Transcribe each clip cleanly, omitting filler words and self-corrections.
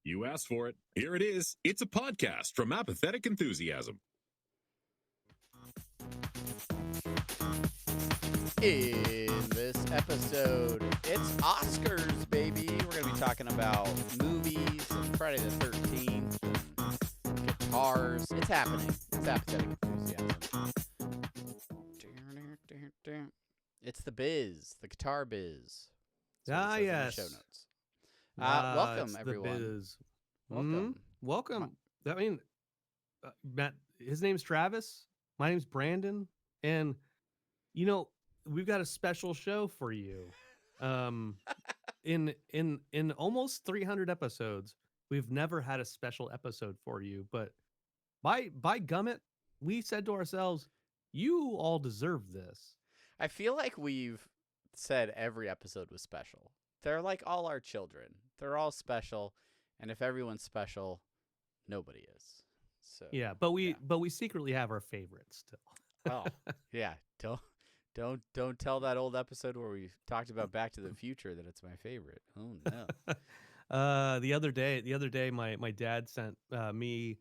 You asked for it. Here it is. It's a podcast from Apathetic Enthusiasm. In this episode, it's Oscars, baby. We're going to be talking about movies and Friday the 13th and guitars. It's happening. It's Apathetic Enthusiasm. It's the biz, the guitar biz. Ah, yes. Show notes. Welcome, it's everyone. The biz. Welcome. Welcome. I mean, Matt, his name's Travis. My name's Brandon. And, you know, we've got a special show for you. In almost 300 episodes, we've never had a special episode for you. But by gummit, we said to ourselves, you all deserve this. I feel like we've said every episode was special. They're like all our children. They're all special, and if everyone's special, nobody is. So yeah, but we secretly have our favorites still. Oh, yeah. Don't tell that old episode where we talked about Back to the Future that it's my favorite. Oh no. The other day, my dad sent me,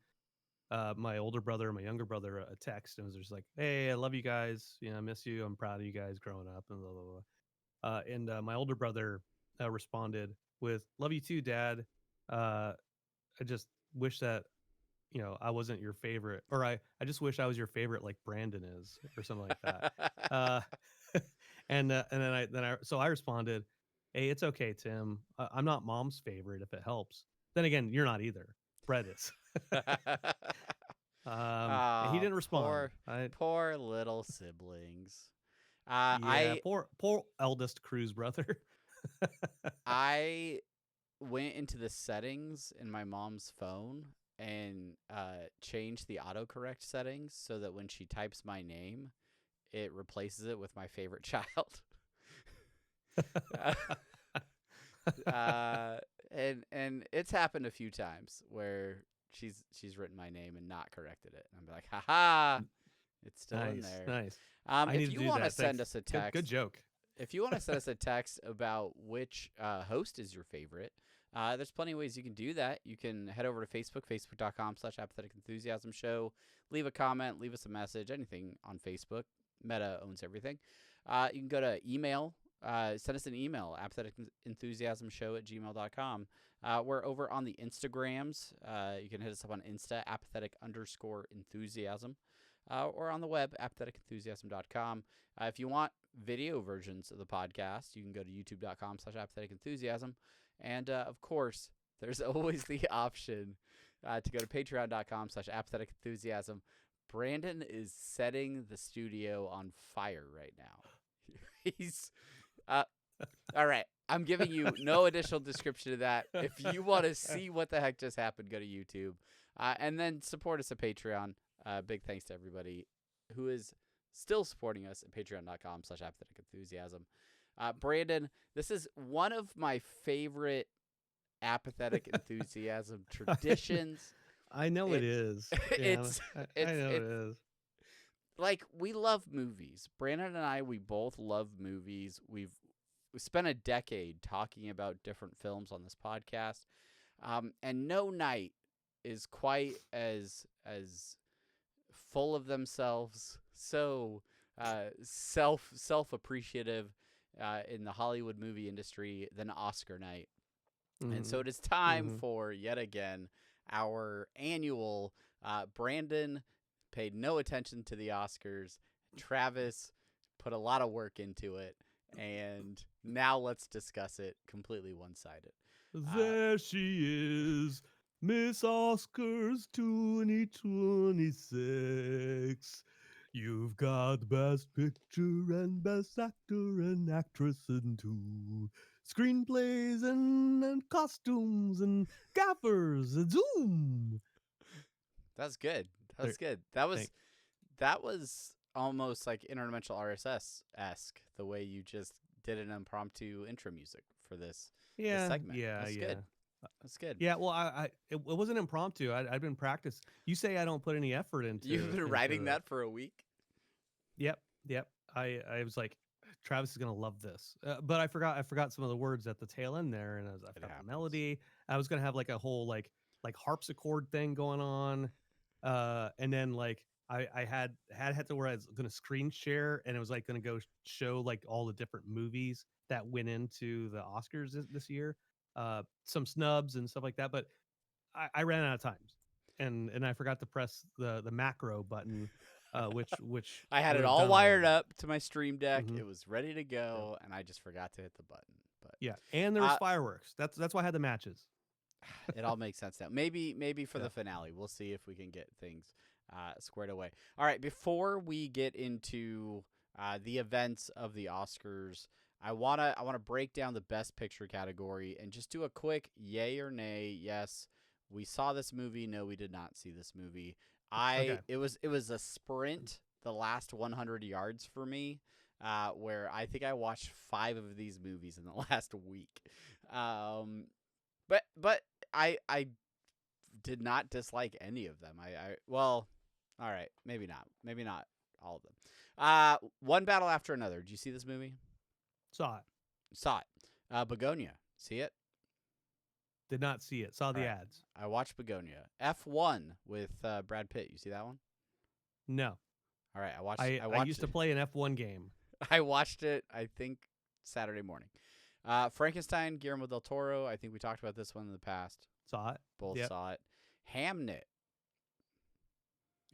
my older brother and my younger brother a text, and was just like, "Hey, I love you guys. You know, I miss you. I'm proud of you guys growing up." And blah blah blah. And my older brother responded with, "Love you too, Dad. I just wish that, you know, I wasn't your favorite, or I just wish I was your favorite, like Brandon is, or something like that." And then I responded, "Hey, it's okay, Tim. I'm not Mom's favorite if it helps." Then again, you're not either. Brett is. And he didn't respond. Poor little siblings. Poor eldest Cruz brother. I went into the settings in my mom's phone and changed the autocorrect settings so that when she types my name, it replaces it with my favorite child. And it's happened a few times where she's written my name and not corrected it. And I'm like, haha, it's still in there. Nice. If you want to send us a text, good joke. If you want to send us a text about which host is your favorite, there's plenty of ways you can do that. You can head over to Facebook, facebook.com/Apathetic Enthusiasm Show. Leave a comment, leave us a message, anything on Facebook. Meta owns everything. You can go to email. Send us an email, apatheticenthusiasmshow@gmail.com. We're over on the Instagrams. You can hit us up on Insta, apathetic_enthusiasm, or on the web, apatheticenthusiasm.com. If you want video versions of the podcast, you can go to youtube.com/apatheticenthusiasm. And, of course, there's always the option to go to patreon.com/apatheticenthusiasm. Brandon is setting the studio on fire right now. He's... all right, I'm giving you no additional description of that. If you want to see what the heck just happened, go to YouTube. And then support us at Patreon. Big thanks to everybody who is still supporting us at patreon.com/apatheticenthusiasm. Brandon, this is one of my favorite Apathetic Enthusiasm traditions. I know it is. Yeah, I know it is. Like, we love movies. Brandon and I, we both love movies. We spent a decade talking about different films on this podcast. And no night is quite as full of themselves, so self-appreciative in the Hollywood movie industry than Oscar night. Mm-hmm. And so it is time for, yet again, our annual Brandon paid no attention to the Oscars. Travis put a lot of work into it, and now let's discuss it completely one-sided. There she is, Miss Oscars 2026. You've got Best Picture and Best Actor and Actress and 2 screenplays and costumes and gaffers and Zoom. That's good. Good. That was almost like Interdimensional RSS-esque, the way you just did an impromptu intro music for this segment. That's good. That's good. Yeah, well, it wasn't impromptu. I'd been practicing. You say I don't put any effort into. You've been writing that for a week? Yep. I was like, Travis is gonna love this. But I forgot some of the words at the tail end there, and I forgot the melody. I was gonna have like a whole like harpsichord thing going on, and then like I had to where I was gonna screen share, and it was like gonna go show like all the different movies that went into the Oscars this year, some snubs and stuff like that. But I ran out of times, and I forgot to press the macro button, which I had would it have all done wired of that. up to my Stream Deck. Mhm. It was ready to Yep. go, and I just forgot to hit the button. But Yeah, and there was fireworks. That's why I had the matches. it all makes sense now. Maybe for Yeah. the finale, we'll see if we can get things squared away. All right, before we get into the events of the Oscars, I wanna break down the Best Picture category and just do a quick yay or nay. Yes, we saw this movie. No, we did not see this movie. Okay. It was a sprint the last 100 yards for me, where I think I watched 5 of these movies in the last week. But I did not dislike any of them. Well, all right, maybe not all of them. One Battle After Another. Did you see this movie? Saw it. Saw it. Begonia. See it? Did not see it. Saw the Right. ads. I watched Begonia. F1 with Brad Pitt. You see that one? No. All right, I watched. I used to play an F1 game. I watched it. I think Saturday morning. Frankenstein, Guillermo del Toro. I think we talked about this one in the past. Saw it. Both Yep. saw it. Hamnet.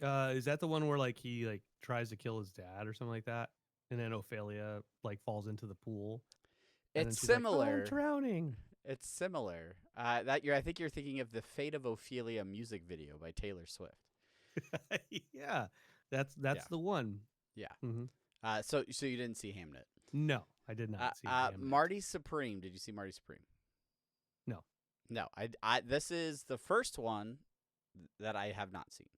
Is that the one where like he like tries to kill his dad or something like that, and then Ophelia like falls into the pool? And It's then she's like, "Oh, similar. I'm drowning." It's similar. I think you're thinking of the Fate of Ophelia music video by Taylor Swift. Yeah, that's Yeah. the one. Yeah. Hmm. So you didn't see Hamnet. No, I did not see Hamnet. Marty Supreme. Did you see Marty Supreme? No. No. I this is the first one that I have not seen.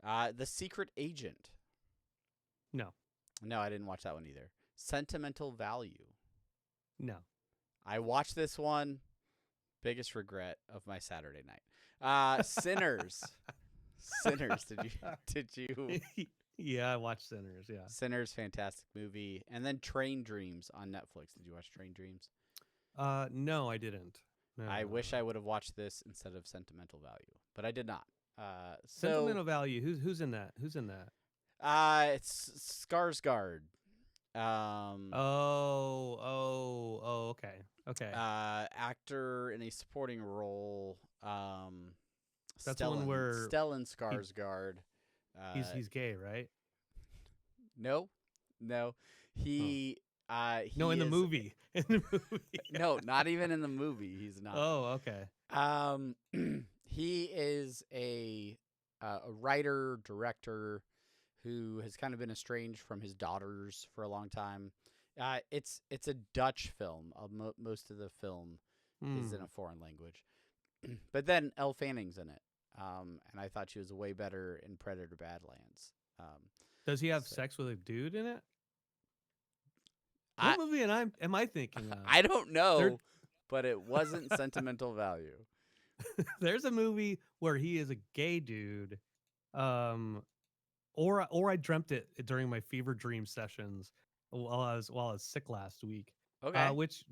The Secret Agent. No. No, I didn't watch that one either. Sentimental Value. No. I watched this one. Biggest regret of my Saturday night. Sinners. Sinners. Did you? Yeah, I watched Sinners. Yeah. Sinners, fantastic movie. And then Train Dreams on Netflix. Did you watch Train Dreams? No, I didn't. No, I no, wish no. I would have watched this instead of Sentimental Value, but I did not. Sentimental Value. Who's in that? Who's in that? It's Skarsgård. Okay. Okay. Actor in a supporting role. That's the one where Stellan Skarsgård. he's gay, right? No. He. No, in the movie. In the movie. No, not even in the movie. He's not. Oh, okay. He is a writer, director who has kind of been estranged from his daughters for a long time. It's a Dutch film. Most of the film is in a foreign language. But then Elle Fanning's in it. And I thought she was way better in Predator Badlands. Does he have sex with a dude in it? What movie am I thinking of? I don't know, but it wasn't Sentimental Value. There's a movie where he is a gay dude, or I dreamt it during my fever dream sessions while I was sick last week. Okay. Which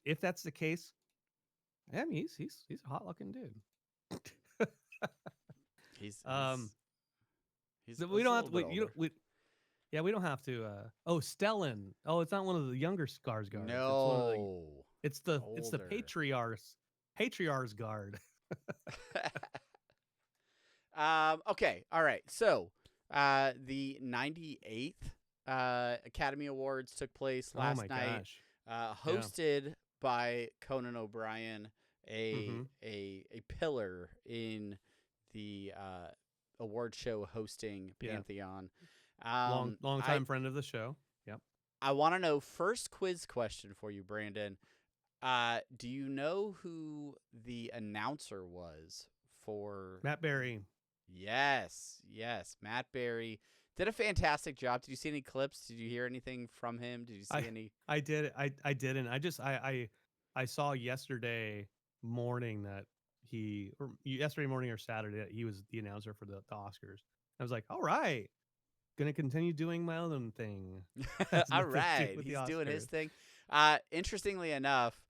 if that's the case, I mean he's a hot looking dude. He's we don't have to. We don't have to. Stellan. Oh, it's not one of the younger Skarsgårds. No, it's the older. Patriarch's guard. Okay. All right. So, the 98th Academy Awards took place last night. Gosh. Hosted by Conan O'Brien, a pillar in the award show hosting pantheon. Long time friend of the show. Yep. I want to know, first quiz question for you, Brandon. Do you know who the announcer was for Matt Berry? Yes, Matt Berry did a fantastic job. Did you see any clips? Did you hear anything from him? Did you see any? I did. I didn't. I saw yesterday morning that yesterday morning or Saturday that he was the announcer for the Oscars. I was like, all right. gonna continue doing my own thing. All right, he's the doing his Oscars. thing. Interestingly enough,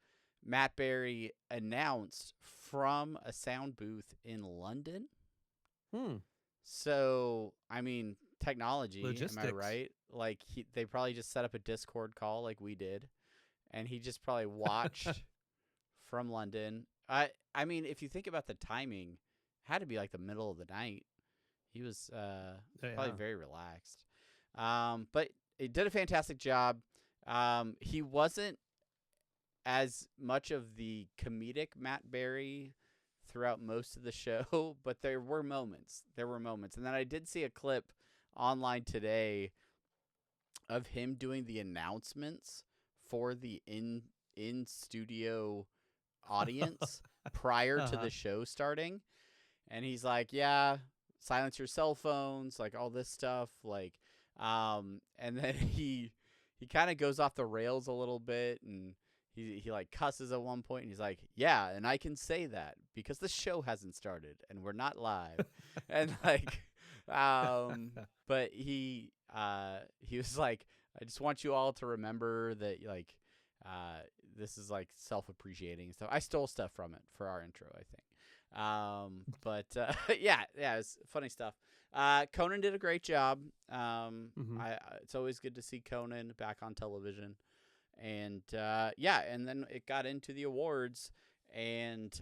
Matt Berry announced from a sound booth in London. Hmm. So, I mean, technology, am I Logistics. right? Like they probably just set up a Discord call like we did, and he just probably watched from London. I mean, if you think about the timing, it had to be like the middle of the night. He was probably Yeah. very relaxed. But he did a fantastic job. He wasn't as much of the comedic Matt Berry throughout most of the show, but there were moments. And then I did see a clip online today of him doing the announcements for the in studio audience prior to the show starting. And he's like, yeah, silence your cell phones, like all this stuff. Like, and then he kind of goes off the rails a little bit, and he like cusses at one point, and he's like, yeah, and I can say that because the show hasn't started and we're not live. And like, but he was like, I just want you all to remember that, like, this is like self-appreciating stuff. I stole stuff from it for our intro, I think. But yeah, it's funny stuff. Conan did a great job. It's always good to see Conan back on television. And yeah, and then it got into the awards, and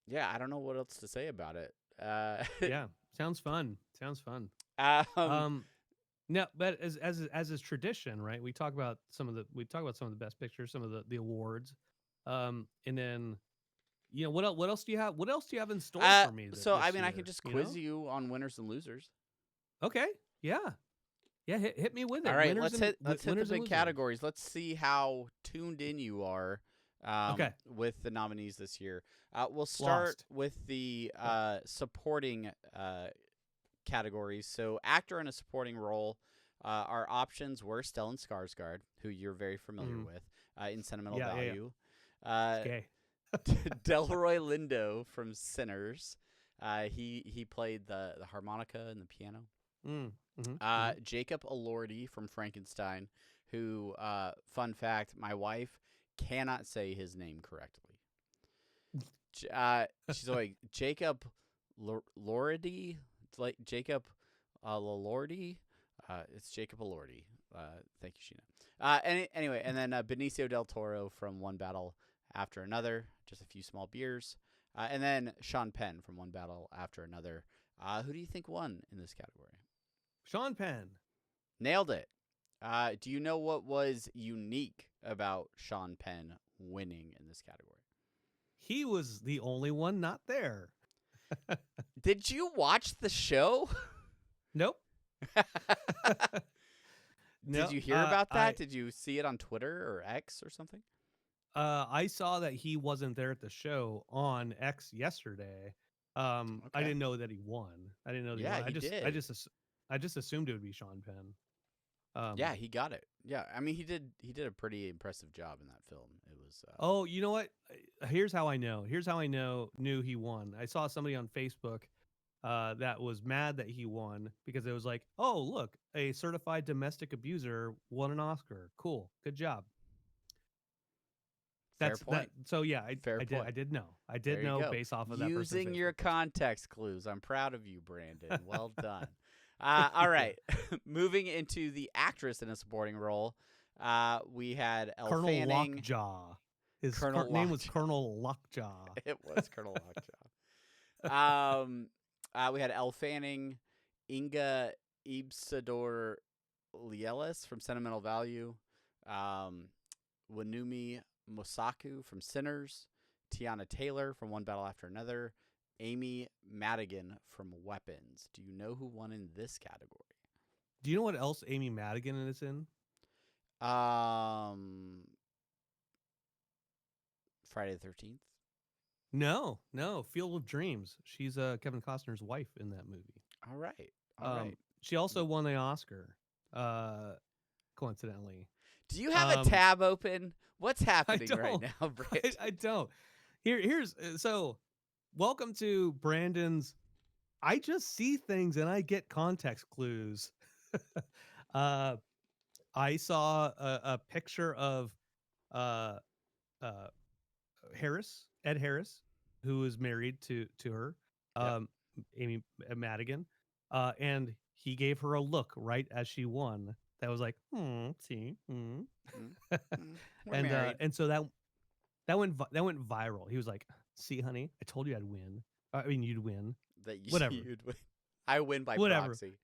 yeah, I don't know what else to say about it. Yeah, sounds fun. No, but as is tradition, right? We talk about some of the best pictures, some of the awards, and then what else do you have? What else do you have in store for me? So this I mean, I year, can just quiz you on winners and losers. Okay, yeah. Hit me with it. All right, Winners let's hit the big losers. categories. Let's see how tuned in you are. With the nominees this year. We'll start with the supporting categories. So, actor in a supporting role. Our options were Stellan Skarsgård, who you're very familiar with, in Sentimental Value. Okay. Delroy Lindo from Sinners. He played the harmonica and the piano. Jacob Elordi from Frankenstein, who, fun fact, my wife cannot say his name correctly. She's like, Jacob Elordi. It's like Jacob Elordi. It's Jacob Elordi. Thank you, Sheena. Anyway, and then Benicio del Toro from One Battle After Another, just a few small beers. And then Sean Penn from One Battle After Another. Who do you think won in this category? Sean Penn. Nailed it. Do you know what was unique about Sean Penn winning in this category? He was the only one not there. Did you watch the show? Nope. Did you hear about that? Did you see it on Twitter or X or something? I saw that he wasn't there at the show on X yesterday. I didn't know that he won. I didn't know that he won. He did. I just assumed it would be Sean Penn. Yeah, he got it. Yeah, I mean, he did a pretty impressive job in that film. It was. Oh, you know what? Here's how I know. Knew he won. I saw somebody on Facebook that was mad that he won because it was like, oh, look, a certified domestic abuser won an Oscar. Cool, good job. Fair point. So yeah, I did know. I did know based off of that. Using your context clues. I'm proud of you, Brandon. Well done. All right. Moving into the actress in a supporting role, we had Elle Colonel Fanning. Lockjaw. His name was Colonel Lockjaw. It was Colonel Lockjaw. We had Elle Fanning, Inga Ibsador Lielis from Sentimental Value, Wanumi Mosaku from Sinners, Tiana Taylor from One Battle After Another, Amy Madigan from Weapons. Do you know who won in this category? Do you know what else Amy Madigan is in? Friday the 13th? No. Field of Dreams. She's Kevin Costner's wife in that movie. All right. She also won the Oscar, coincidentally. Do you have a tab open? What's happening right now, Brandon? I don't. Here's so welcome to Brandon's I just see things and I get context clues. uh, I saw a picture of uh, uh, Ed Harris, who is married to her, Yep. um, Amy Madigan, and he gave her a look right as she won. That was like, see, Mm, we're married. and so that went viral. He was like, "See, honey, I told you I'd win. I mean, you'd win. That Whatever, you'd win. I win by whatever, proxy.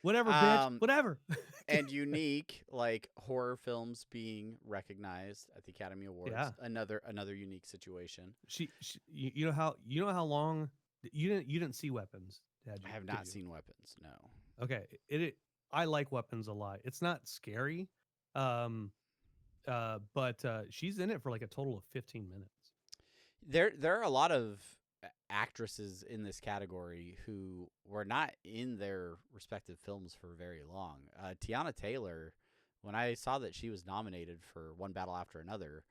whatever, bitch, Um, whatever." and unique, like horror films being recognized at the Academy Awards. Yeah, Another unique situation. you know how long you didn't see Weapons, had I you? have Did not you? seen Weapons. No. Okay, I like Weapons a lot. It's not scary, um, but she's in it for like a total of 15 minutes. There are a lot of actresses in this category who were not in their respective films for very long. Tiana Taylor, when I saw that she was nominated for One Battle After Another,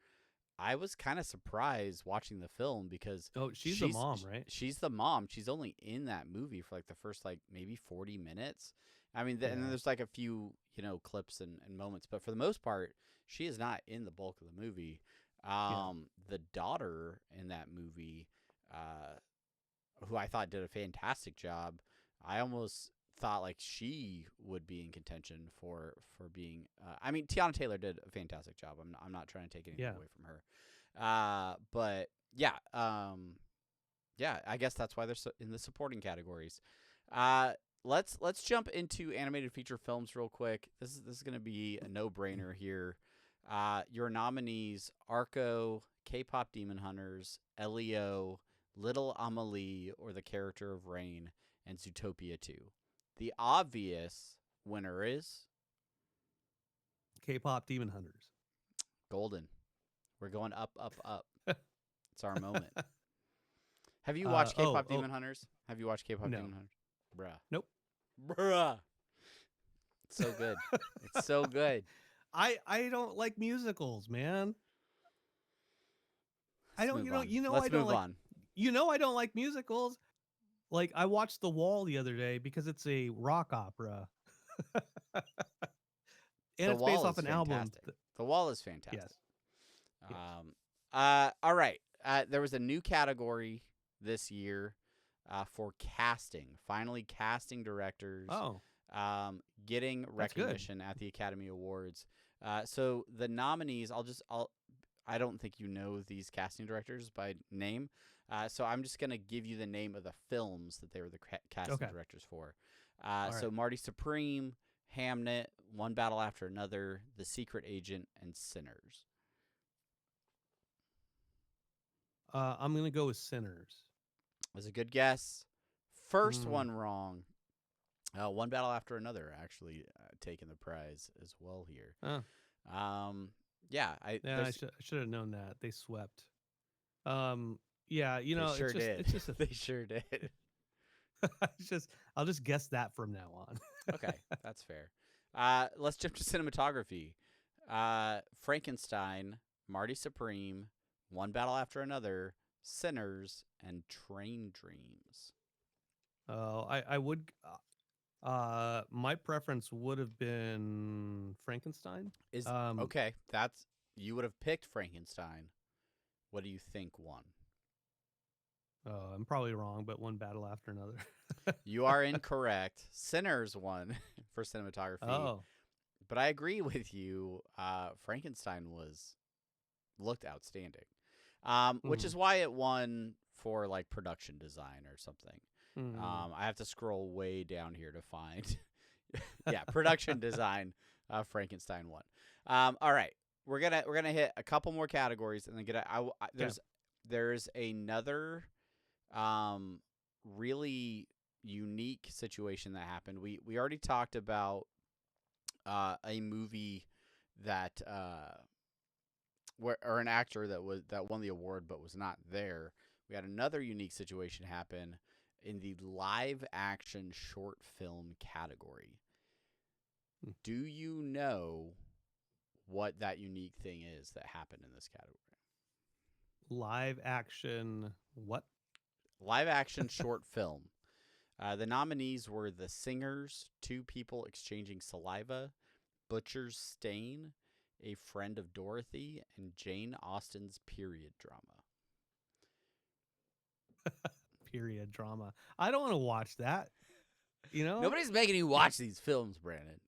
I was kind of surprised watching the film because Oh, she's the mom, right? she's the mom. She's only in that movie for like the first like maybe 40 minutes. I mean, and then Yeah, there's like a few, clips and moments, but for the most part, she is not in the bulk of the movie. yeah. The daughter in that movie, uh, who I thought did a fantastic job, I almost thought like she would be in contention for being. I mean, Tiana Taylor did a fantastic job. I'm not trying to take anything Yeah. away from her. But yeah, yeah. I guess that's why they're in the supporting categories. Let's jump into animated feature films real quick. This is going to be a no-brainer here. Your nominees: Arco, K-pop Demon Hunters, Elio, Little Amelie, or the character of Rain, and Zootopia 2. The obvious winner is K-pop Demon Hunters. Golden. We're going up, up, up. It's our moment. Have you watched K-pop Demon Hunters? Have you watched K-pop No. Demon Hunters? Bruh. Nope. Bruh. It's so good. It's so good. I don't like musicals, man. I don't. Move on. You know Let's I don't move like. on. You know I don't like musicals. Like I watched The Wall the other day because it's a rock opera, and The it's based Wall off is an album. fantastic. The Wall is fantastic. Yes. Yes. All right. There was a new category this year for casting. Finally, casting directors. Oh. Getting That's good. recognition at the Academy Awards. So the nominees, I don't think you know these casting directors by name. So I'm just gonna give you the name of the films that they were the casting Okay. directors for. All So right. Marty Supreme, Hamnet, One Battle After Another, The Secret Agent, and Sinners. I'm gonna go with Sinners. Was a good guess. First Mm. one wrong. One Battle After Another actually taking the prize as well here. Oh. Yeah, Yeah, I should have known that. They swept. Yeah, they sure it's just did. it's just a They sure did. I'll just guess that from now on. Okay, that's fair. Let's jump to cinematography. Frankenstein, Marty Supreme, One Battle After Another, Sinners, and Train Dreams. Oh, I would. My preference would have been Frankenstein. Is Um, okay. You would have picked Frankenstein. What do you think won? I'm probably wrong, but one battle after another. You are incorrect. Sinners won for cinematography. Oh, But I agree with you. Frankenstein looked outstanding, which is why it won for like production design or something. I have to scroll way down here to find. Yeah, production design. Frankenstein won. All right, we're gonna hit a couple more categories and then there's another really unique situation that happened. We already talked about a movie that or an actor that won the award but was not there. We had another unique situation happen in the live action short film category. Do you know what that unique thing is that happened in this category? live action. What? Live action short film. The nominees were The Singers, Two People Exchanging Saliva, Butcher's Stain, A Friend of Dorothy, and Jane Austen's period drama. Period drama. I don't want to watch that. You know? Nobody's making you watch these films, Brandon.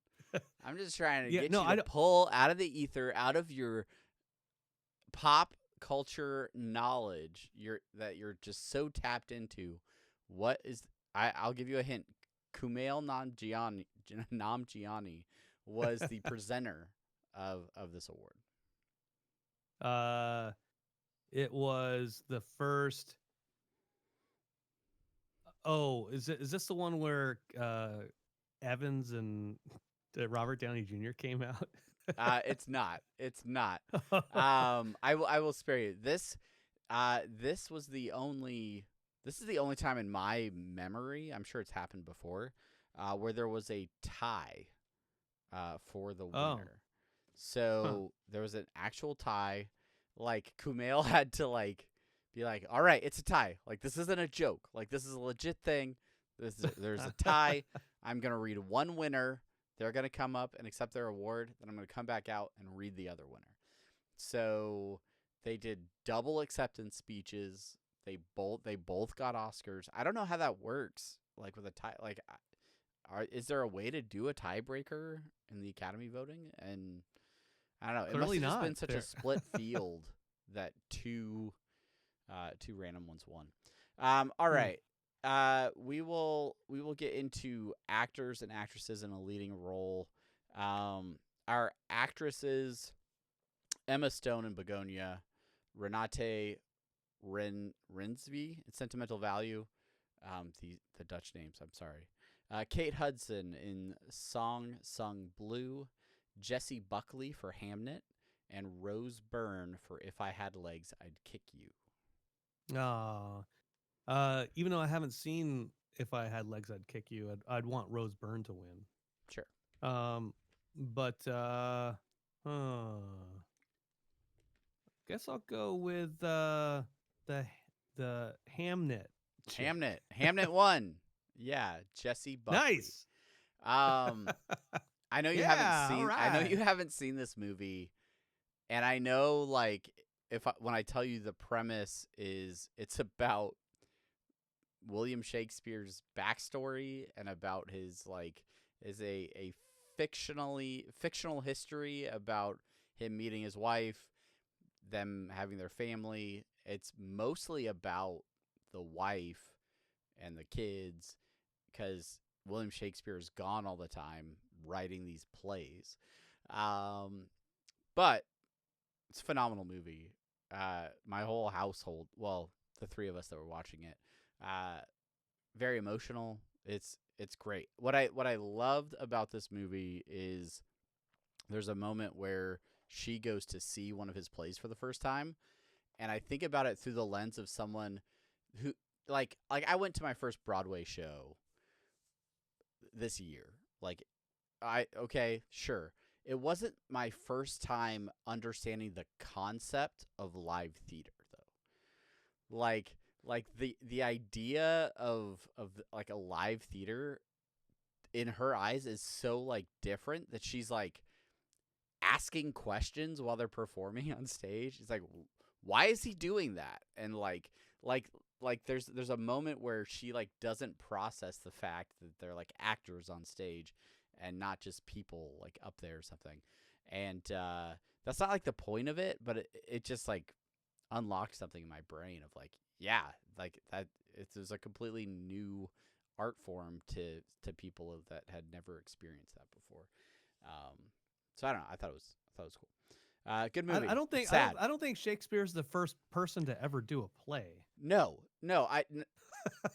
I'm just trying to Yeah, get no, you I to don't- pull out of the ether, out of your pop culture knowledge that you're just so tapped into. What is I'll give you a hint. Kumail Nanjiani was the presenter of this award. It was the first. Oh, is this the one where Evans and Robert Downey Jr. came out? It's not. It's not. I will spare you. This was the only. This is the only time in my memory. I'm sure it's happened before, where there was a tie, for the winner. So there was an actual tie. Like Kumail had to be like, all right, it's a tie. Like this isn't a joke. Like this is a legit thing. There's a tie. I'm gonna read one winner. They're going to come up and accept their award. Then I'm going to come back out and read the other winner. So they did double acceptance speeches. They both got Oscars. I don't know how that works. Like with a tie, like, is there a way to do a tiebreaker in the Academy voting? And I don't know. Clearly it must have just not. been such a split field that two random ones won. All right. We will get into actors and actresses in a leading role. Our actresses: Emma Stone in Begonia, Renate Rinsby in Sentimental Value. The Dutch names. I'm sorry. Kate Hudson in Song Sung Blue, Jessie Buckley for Hamnet, and Rose Byrne for If I Had Legs, I'd Kick You. Even though I haven't seen If I Had Legs, I'd Kick You, I'd want Rose Byrne to win. Sure. But guess I'll go with the Hamnet. chick. Hamnet won. Yeah, Jessie Buckley. Nice. I know you Yeah, haven't seen. I know alright. you haven't seen this movie, and I know when I tell you the premise is it's about William Shakespeare's backstory and about his is a fictional history about him meeting his wife, them having their family. It's mostly about the wife and the kids because William Shakespeare is gone all the time writing these plays. But it's a phenomenal movie. My whole household, well, the three of us that were watching it, very emotional. It's great. What I loved about this movie is there's a moment where she goes to see one of his plays for the first time, and I think about it through the lens of someone who like I went to my first Broadway show this year. Sure. It wasn't my first time understanding the concept of live theater though. Like the idea of like a live theater in her eyes is so different that she's asking questions while they're performing on stage. It's why is he doing that? And there's a moment where she doesn't process the fact that they're actors on stage and not just people up there or something. And that's not the point of it, but it just unlocked something in my brain of that there's a completely new art form to people that had never experienced that before. So I don't know. I thought it was cool. Good movie. I don't think Sad. I don't think Shakespeare's the first person to ever do a play. No,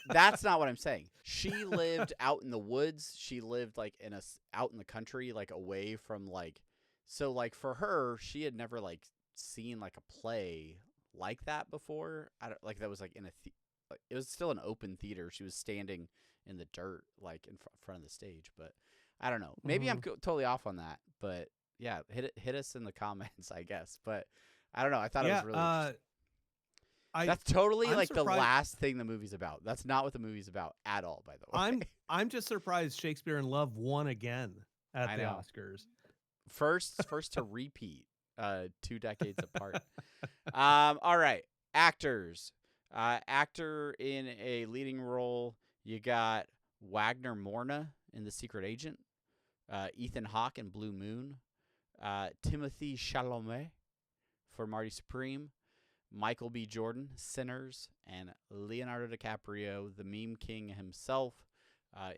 that's not what I'm saying. She lived out in the woods. She lived out in the country, away from so for her, she had never seen a play like that before. I don't that was in a it was still an open theater. She was standing in the dirt in front of the stage, but I don't know. Maybe I'm totally off on that, but yeah, hit us in the comments, I guess. But I don't know. I thought it was really interesting. That's totally I'm like the surprised- last thing the movie's about. That's not what the movie's about at all, by the way. I'm just surprised Shakespeare in Love won again at I the know. Oscars. First to repeat, 2 decades apart. All right, actors. Actor in a leading role, you got Wagner Morna in The Secret Agent, Ethan Hawke in Blue Moon, Timothy Chalamet for Marty Supreme, Michael B. Jordan, Sinners, and Leonardo DiCaprio, the meme king himself,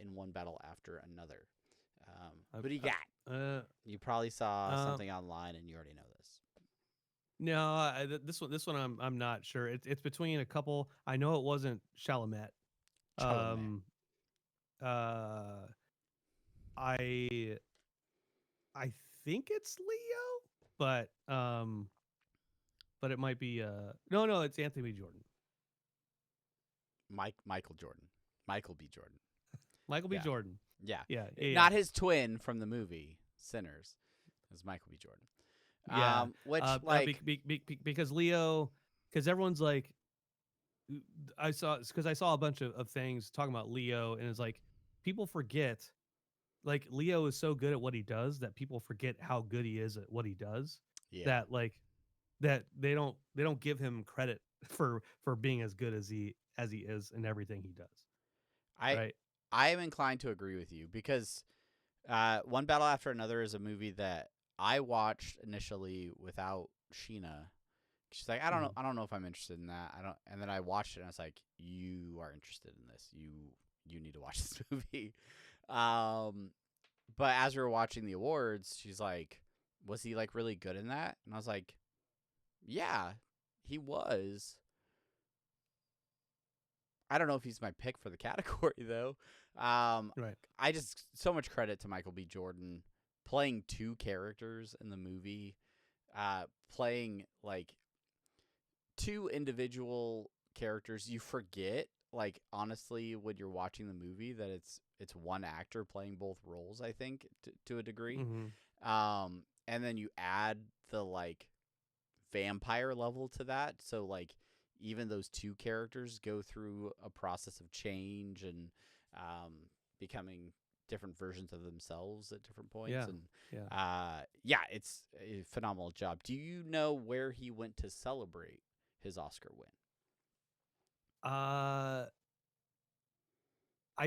in One Battle After Another. Who do you got? You probably saw something online, and you already know this. No, this one I'm not sure. It's between a couple. I know it wasn't Chalamet. Chalamet. I think it's Leo, but it might be no, it's Anthony Jordan. Michael Jordan. Michael B. Jordan. Michael B. Yeah. Jordan. Yeah. Yeah. Not his twin from the movie Sinners. It's Michael B. Jordan. Yeah. Which because Leo, because everyone's like, I saw a bunch of things talking about Leo, and it's like people forget, like Leo is so good at what he does that people forget how good he is at what he does. Yeah. That they don't give him credit for being as good as he is in everything he does. I am inclined to agree with you because One Battle After Another is a movie that I watched initially without Sheena. She's like, I don't know if I'm interested in that. And then I watched it and I was like, you are interested in this. You need to watch this movie. But as we were watching the awards, she's like, was he like really good in that? And I was like, yeah, he was. I don't know if he's my pick for the category though. Right. I just so much credit to Michael B. Jordan playing 2 characters in the movie, playing like 2 individual characters. You forget, like honestly, when you're watching the movie, that it's one actor playing both roles. I think to a degree, and then you add the like vampire level to that. So like even those 2 characters go through a process of change and becoming different versions of themselves at different points. It's a phenomenal job. Do you know where he went to celebrate his Oscar win? I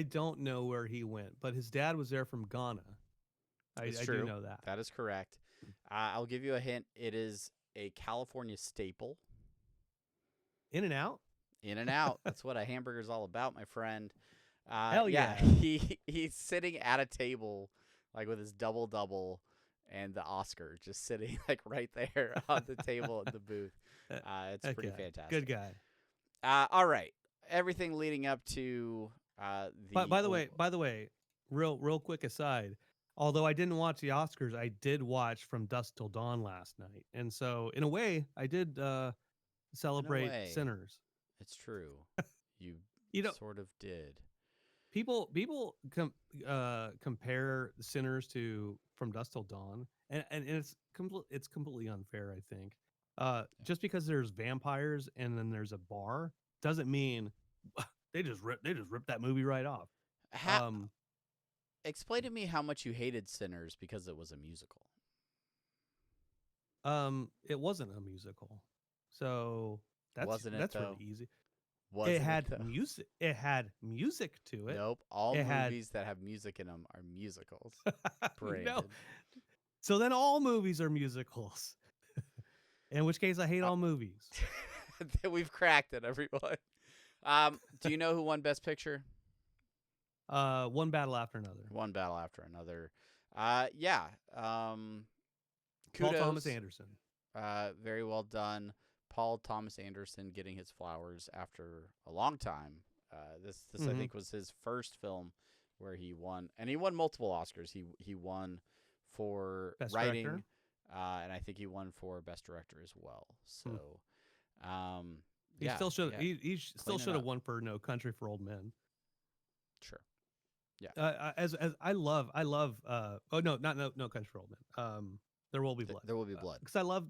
don't know where he went, but his dad was there from Ghana. I do know that. That is correct. I'll give you a hint. It is a California staple. In-N-Out? In-N-Out. That's what a hamburger's all about, my friend. Hell yeah. He's sitting at a table like with his double and the Oscar just sitting like right there on the table in the booth. It's pretty fantastic. Good guy. All right. Everything leading up to By the way, real quick aside, although I didn't watch the Oscars, I did watch From Dusk Till Dawn last night. And so in a way, I did celebrate Sinners. It's true. You sort of did. People compare Sinners to From Dusk Till Dawn, and it's completely unfair, I think. Just because there's vampires and then there's a bar doesn't mean they just ripped that movie right off. Explain to me how much you hated Sinners because it was a musical. It wasn't a musical, so that's really easy. It had music. It had music to it. Nope. All movies that have music in them are musicals. No. So then all movies are musicals. In which case, I hate all movies. We've cracked it, everyone. Do you know who won Best Picture? One Battle After Another. One Battle After Another. Paul Thomas Anderson. Very well done. Paul Thomas Anderson getting his flowers after a long time. This I think was his first film where he won, and he won multiple Oscars. He won for Best writing, Director? and I think he won for Best Director as well. So, He still should. Yeah. He still should have won for No Country for Old Men. Sure. Yeah. As I love. Oh no, not No Country for Old Men. There Will Be Blood. There Will Be Blood. Because I love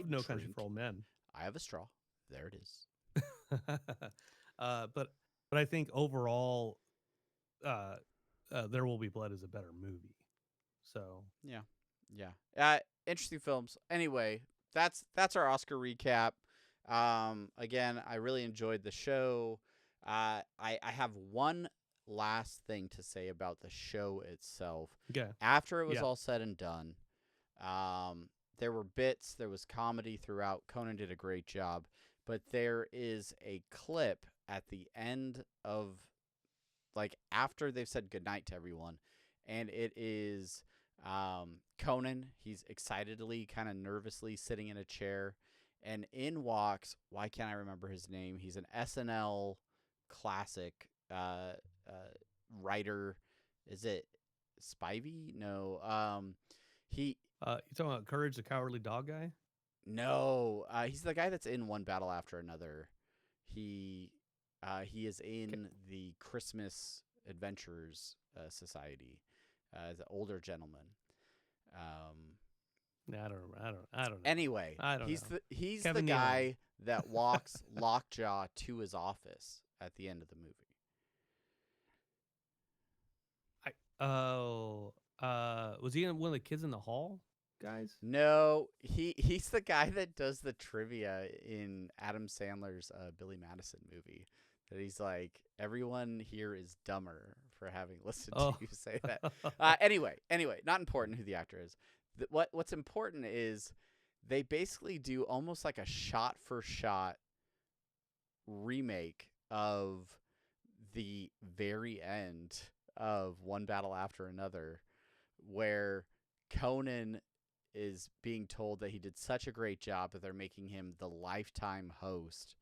No Country for Old Men. I have a straw. There it is. But I think overall, uh, There Will Be Blood is a better movie. So Yeah. Yeah. Interesting films. Anyway, that's our Oscar recap. Again, I really enjoyed the show. I have one last thing to say about the show itself. yeah, After it was yeah. all said and done, there were bits, there was comedy throughout. Conan did a great job, but there is a clip at the end of, like, after they've said goodnight to everyone, and it is Conan. He's excitedly, kind of nervously sitting in a chair, and in walks, why can't I remember his name? He's an SNL classic writer. Is it Spivey? No. He You talking about Courage the Cowardly Dog guy? no. He's the guy that's in One Battle After Another. He is in the Christmas Adventurers Society as an older gentleman. I don't know. I don't know. Anyway, I don't he's know. the Kevin Nealon. guy that walks Lockjaw to his office at the end of the movie. Was he one of the Kids in the Hall guys? No, he's the guy that does the trivia in Adam Sandler's Billy Madison movie. That he's like, everyone here is dumber for having listened to you say that. Anyway, not important who the actor is. What's important is they basically do almost like a shot-for-shot remake of the very end of One Battle After Another, where Conan is being told that he did such a great job that they're making him the lifetime host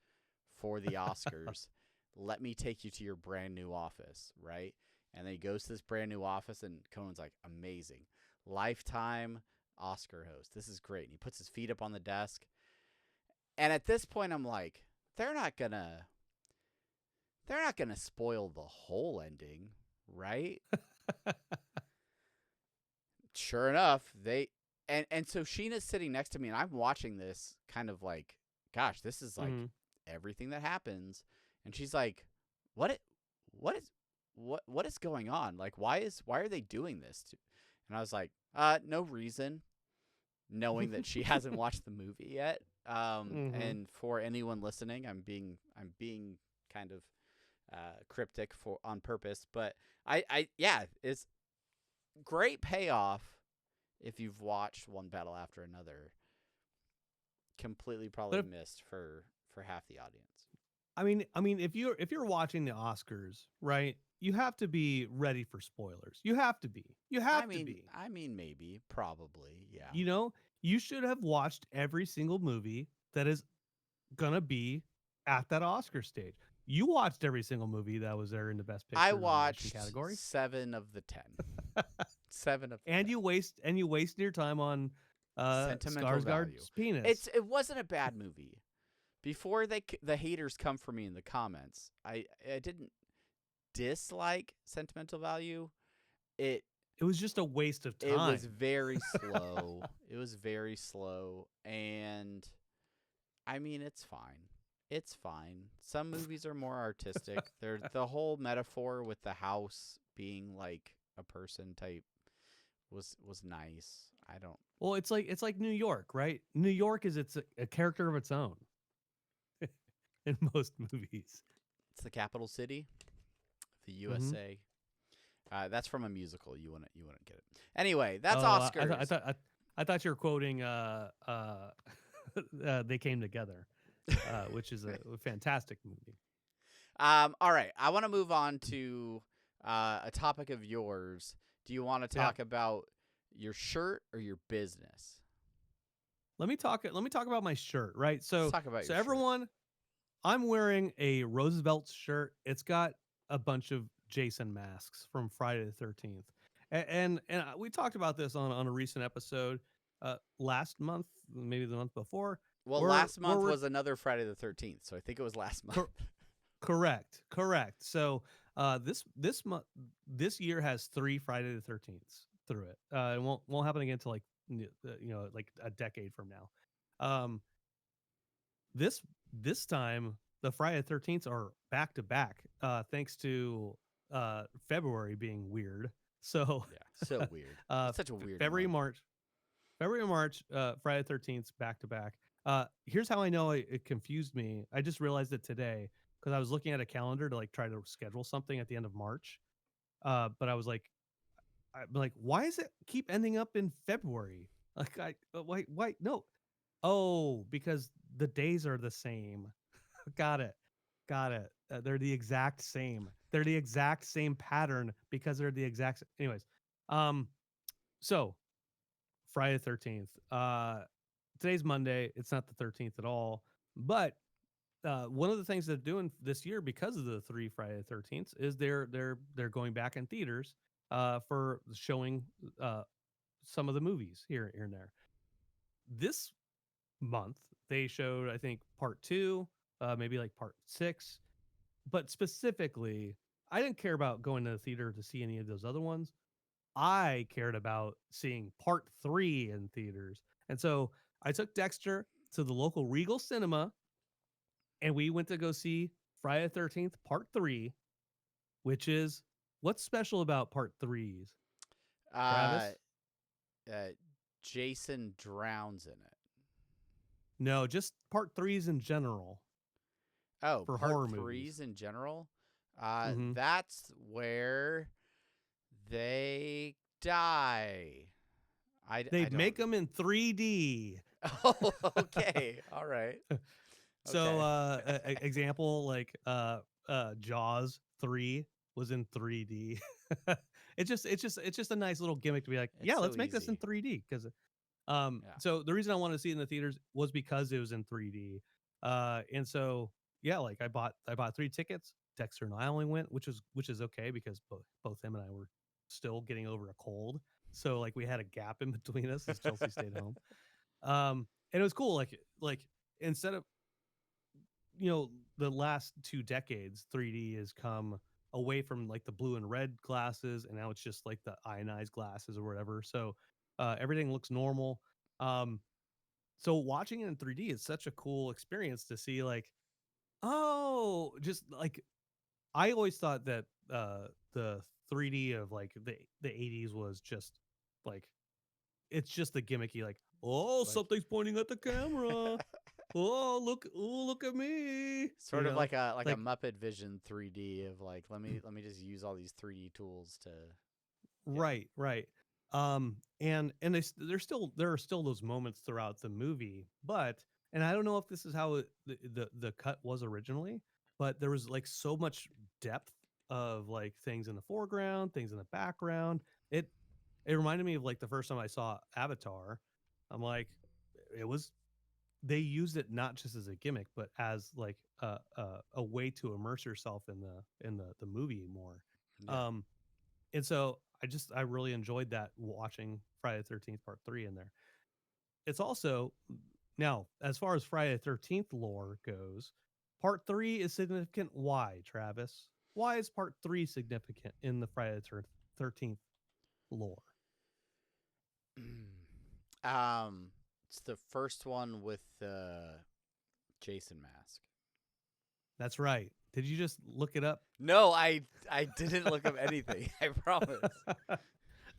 for the Oscars. Let me take you to your brand new office, right? And then he goes to this brand new office, and Conan's like, amazing. Lifetime Oscar host. This is great. And he puts his feet up on the desk. And at this point, I'm like, they're not gonna spoil the whole ending, right? Sure enough, and so Sheena's sitting next to me, and I'm watching this kind of like, gosh, this is like everything that happens. And she's like, what is going on? Like, why are they doing this? And I was like, no reason, knowing that she hasn't watched the movie yet. And for anyone listening, I'm being kind of cryptic on purpose, but yeah, it's great payoff if you've watched One Battle After Another. Completely probably missed for half the audience. I mean, if you're watching the Oscars, right, you have to be ready for spoilers. You have to be. I mean, maybe, probably, yeah. You know, you should have watched every single movie that is gonna be at that Oscar stage. You watched every single movie that was there in the Best Picture I watched category. 7 of the 10. 7 of the and 10. you wasted your time on Sentimental value. Skarsgård's penis. It wasn't a bad movie. Before the haters come for me in the comments, I didn't dislike Sentimental Value. It was just a waste of time. It was very slow. It was very slow, and I mean, it's fine. It's fine. Some movies are more artistic. There's the whole metaphor with the house being like a person type was nice. Well, it's like New York, right? New York is a character of its own. In most movies, it's the capital city of the USA. That's from a musical. You wouldn't get it. Anyway, that's Oscars. I thought you were quoting They Came Together, which is a fantastic movie. All right, I want to move on to a topic of yours. Do you want to talk about your shirt or your business? Let me talk about my shirt, right? So let's talk about your everyone. Shirt. I'm wearing a Roosevelt shirt. It's got a bunch of Jason masks from Friday the 13th. And we talked about this on a recent episode last month, maybe the month before. Well, last month was another Friday the 13th, so I think it was last month. Correct. So this year has 3 Friday the 13ths through it. It won't happen again until like a decade from now. This time the Friday the 13th are back to back, thanks to February being weird. So Yeah, so weird. uh, It's such a weird February, month. March, Friday the 13th back to back. Here's how I know it confused me. I just realized it today because I was looking at a calendar to like try to schedule something at the end of March. But I'm like, why is it keep ending up in February? Like, wait, no. Oh, because the days are the same. Got it. Got it. They're the exact same. They're the exact same pattern because they're the exact. Anyways, um, so Friday the 13th. Today's Monday. It's not the 13th at all. But one of the things they're doing this year because of the three Friday the 13th is they're going back in theaters for showing some of the movies here and there. This month they showed, I think, part two, maybe like part six, but specifically, I didn't care about going to the theater to see any of those other ones. I cared about seeing part three in theaters. And so I took Dexter to the local Regal Cinema and we went to go see Friday the 13th, part three, which is what's special about part threes, Uh, Travis? uh, Jason drowns in it. No, just part threes in general Oh, for part horror movies. threes in general. Mm-hmm. That's where they die. They I don't. make them in 3D. Oh, okay. All right. So, Okay. example like Jaws 3 was in 3D. It's just a nice little gimmick to be like, yeah, It's so let's make this in easy. 3D because Yeah. so the reason I wanted to see it in the theaters was because it was in 3D. And so yeah, like I bought 3 tickets. Dexter and I only went, which is okay because both him and I were still getting over a cold. So like we had a gap in between us as Chelsea stayed home. And it was cool. Like instead of the last 2 decades, 3D has come away from like the blue and red glasses, and now it's just like the ionized glasses or whatever. So everything looks normal. Um, so watching it in 3D is such a cool experience to see. Like, oh, just like I always thought that the 3D of like the 80s was just like it's just the gimmicky like, oh, Like something's pointing at the camera. Oh, look at me. sort of like a Like Muppet Vision 3D of like let me just use all these 3D tools to yeah. right. And there are still those moments throughout the movie, but and I don't know if this is how the cut was originally, but there was like so much depth of like things in the foreground, things in the background. It reminded me of like the first time I saw Avatar. I'm like, it was they used it not just as a gimmick, but as like a way to immerse yourself in the movie more. Yeah. Um, and so I really enjoyed that watching Friday the 13th Part 3 in there. It's also now as far as Friday the 13th lore goes, Part 3 is significant. Why, Travis? Why is Part 3 significant in the Friday the 13th lore? um it's the first one with the Jason mask. That's right. Did you just look it up? No, I didn't look up anything. I promise.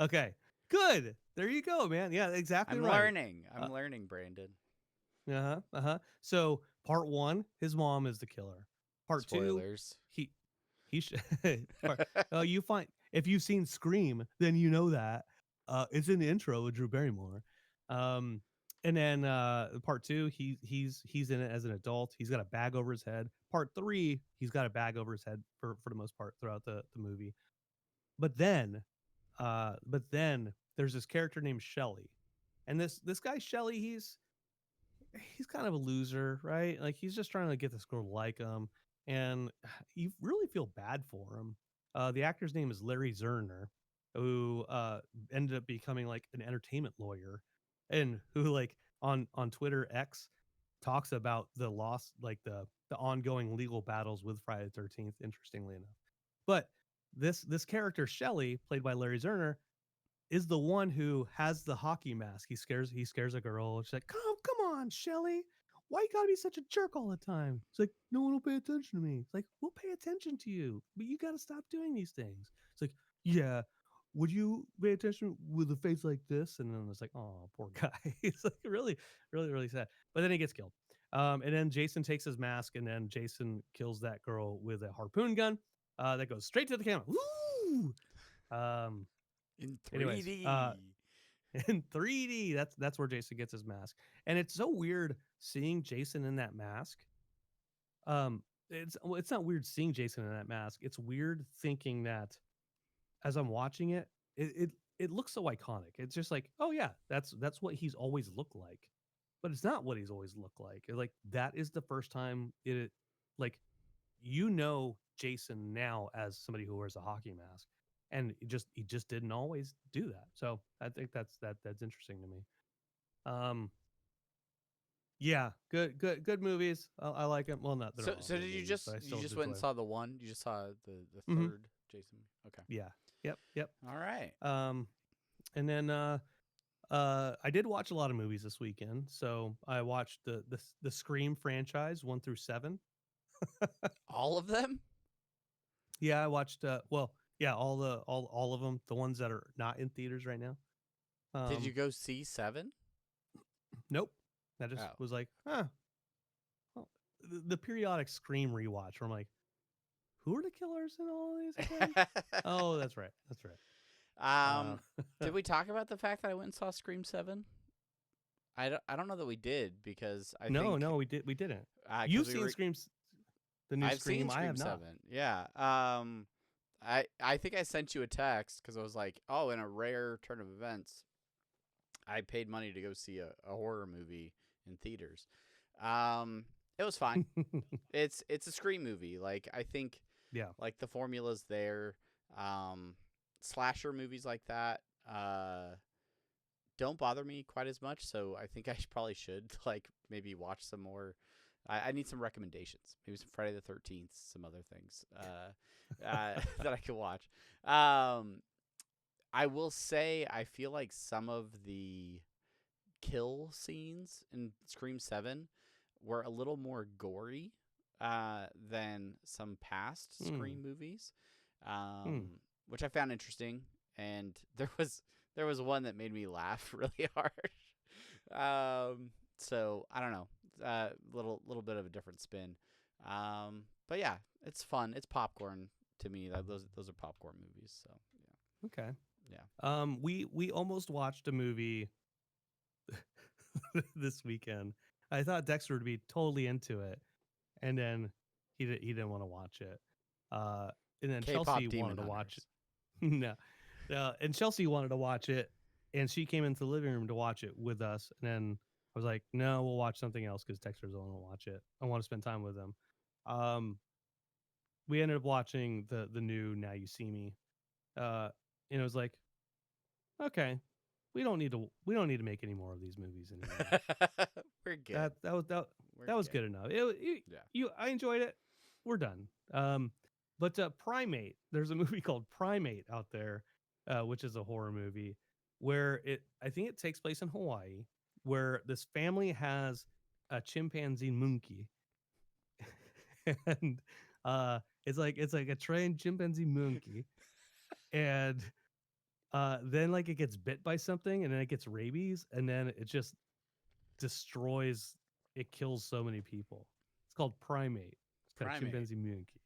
Okay, good. There you go, man. Yeah, exactly I'm right. learning. I'm learning, Brandon. So part one, his mom is the killer. Part two, Spoilers. he sh- you find if you've seen Scream, then you know that it's in the intro with Drew Barrymore. Um, and then part two, he's in it as an adult. He's got a bag over his head. Part three, he's got a bag over his head for the most part throughout the movie. But then there's this character named Shelly, and this guy Shelly, he's kind of a loser, right? Like he's just trying to get this girl to like him, and you really feel bad for him. The actor's name is Larry Zerner, who ended up becoming like an entertainment lawyer, and who like on Twitter X talks about the loss, like the ongoing legal battles with Friday the 13th. Interestingly enough, but this character Shelly, played by Larry Zerner, is the one who has the hockey mask. He scares a girl. She's like, come on, Shelly. why you gotta be such a jerk all the time? It's like, no one will pay attention to me. It's like, we'll pay attention to you, but you gotta stop doing these things. It's like, yeah, would you pay attention with a face like this? And then it's like, oh, poor guy. It's like really, really, really sad. But then he gets killed. And then Jason takes his mask, and then Jason kills that girl with a harpoon gun that goes straight to the camera. Woo! Um, In anyways, 3D. in 3D. That's where Jason gets his mask, and it's so weird seeing Jason in that mask. It's not weird seeing Jason in that mask. It's weird thinking that as I'm watching it, it looks so iconic. It's just like, oh yeah, that's what he's always looked like, but it's not what he's always looked like. Like that is the first time like Jason now as somebody who wears a hockey mask, and he just didn't always do that. So I think that's interesting to me. Yeah, good movies. I like them. Well, not they're So all so good did you movies, just but I you still just enjoy went and 'em. saw the one? You just saw the Mhm. third Jason? Okay. Yeah. Yep. All right. And then I did watch a lot of movies this weekend. So I watched the Scream franchise 1 through 7. All of them? Yeah, I watched all of them, the ones that are not in theaters right now. Did you go see 7? Nope. I just Oh. was like, well, the periodic Scream rewatch where I'm like, who are the killers in all these again? Oh, that's right. That's right. Did we talk about the fact that I went and saw Scream 7? I don't know that we did because I no, think we didn't. 'cause You've we seen were- Screams, the new I've Scream. seen Scream I have 7. not. Yeah. I think I sent you a text because I was like, oh, in a rare turn of events, I paid money to go see a horror movie in theaters. It was fine. It's a Scream movie. Like I think Yeah. like the formula's there. Slasher movies like that don't bother me quite as much, so I think I probably should like maybe watch some more. I need some recommendations, maybe some Friday the 13th, some other things that I could watch. I will say I feel like some of the kill scenes in Scream 7 were a little more gory than some past Scream movies, which I found interesting. And there was one that made me laugh really hard. So I don't know, little bit of a different spin. But yeah, it's fun. It's popcorn to me. Those are popcorn movies. So yeah. Okay. Yeah. We almost watched a movie this weekend. I thought Dexter would be totally into it, and then he didn't want to watch it. And then K-pop Chelsea Demon wanted to watch Hunters. it. No, and Chelsea wanted to watch it, and she came into the living room to watch it with us. And then I was like, "No, we'll watch something else because Dexter doesn't want to watch it. I want to spend time with him." We ended up watching the new Now You See Me, and it was like, okay, we don't need to make any more of these movies anymore. We're good. That was good enough. I enjoyed it. We're done. But Primate, there's a movie called Primate out there, which is a horror movie where I think it takes place in Hawaii, where this family has a chimpanzee monkey, and it's like a trained chimpanzee monkey, and then like it gets bit by something, and then it gets rabies, and then it just destroys. It kills so many people. It's called Primate. It's got a Primate. chimpanzee monkey.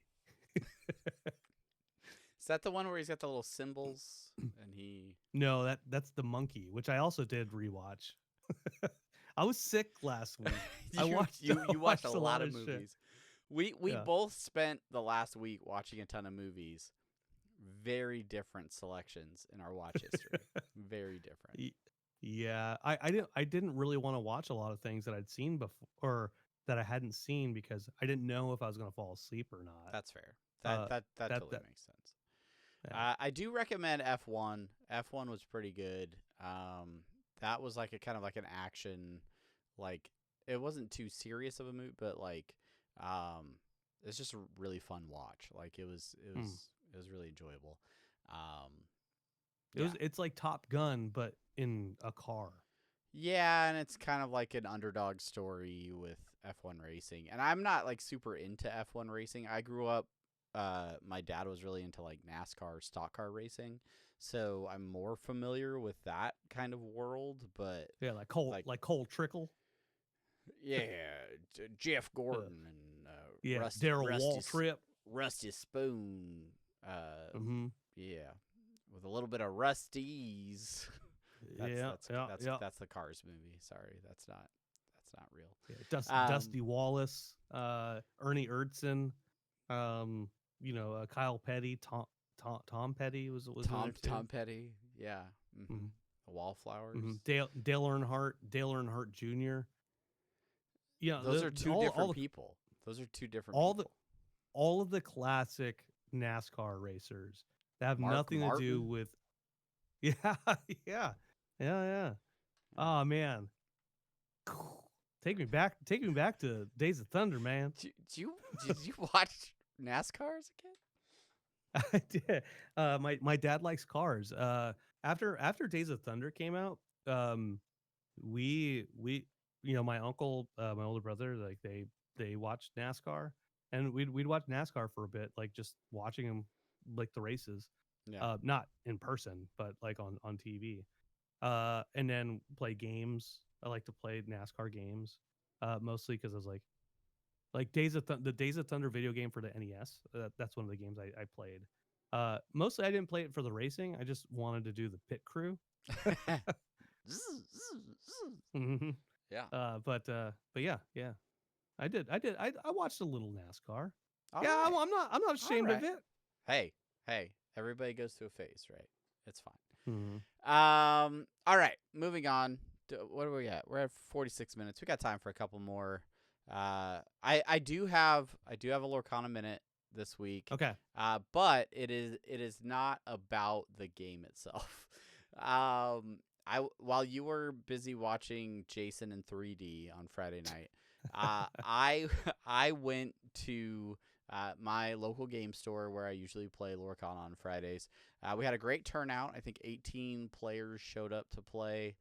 Is that the one where he's got the little symbols and he? No, that's the monkey, which I also did rewatch. I was sick last week. You watched a lot of shit. movies. We both spent the last week watching a ton of movies. Very different selections in our watch history. Very different. Yeah, I didn't really want to watch a lot of things that I'd seen before or that I hadn't seen because I didn't know if I was going to fall asleep or not. That's fair. That totally makes sense. Yeah. I do recommend F1. F1 was pretty good. That was like a kind of like an action, like it wasn't too serious of a movie, but like it's just a really fun watch. Like it was really enjoyable. It's like Top Gun, but in a car. Yeah, and it's kind of like an underdog story with F1 racing, and I'm not like super into F1 racing. I grew up. My dad was really into like NASCAR, stock car racing, so I'm more familiar with that kind of world. But Yeah, like Cole Trickle. yeah, Jeff Gordon and Daryl Waltrip, Rusty Spoon. Mm-hmm. Yeah, with a little bit of Rusty's. That's the Cars movie. Sorry, that's not real. Yeah, Dusty Wallace, Ernie Ertson, Kyle Petty, Tom Petty was in there too. Tom Petty, yeah. Mm-hmm. The Wallflowers. Mm-hmm. Dale Earnhardt Jr. Yeah, those are two different people. Those are two different people. All of the classic NASCAR racers that have nothing to do with. Yeah. Oh man, take me back to Days of Thunder, man. Did you watch NASCAR as a kid? I did. My dad likes cars. After Days of Thunder came out, we my uncle, my older brother, like they watched NASCAR, and we'd watch NASCAR for a bit, like just watching them, like the races. Yeah. Not in person, but like on TV. And then play games. I like to play NASCAR games, mostly because I was like the Days of Thunder video game for the NES. That's one of the games I played. Mostly I didn't play it for the racing. I just wanted to do the pit crew. Mm-hmm. Yeah. But yeah. I did. I watched a little NASCAR. All yeah, right. I'm not ashamed of it. Hey, everybody goes through a phase, right? It's fine. Mm-hmm. All right, moving on. What are we at? We're at 46 minutes. We got time for a couple more. I do have a Lorcana minute this week. Okay. But it is not about the game itself. While you were busy watching Jason in 3D on Friday night, I went to my local game store where I usually play Lorcana on Fridays. We had a great turnout. I think 18 players showed up to play.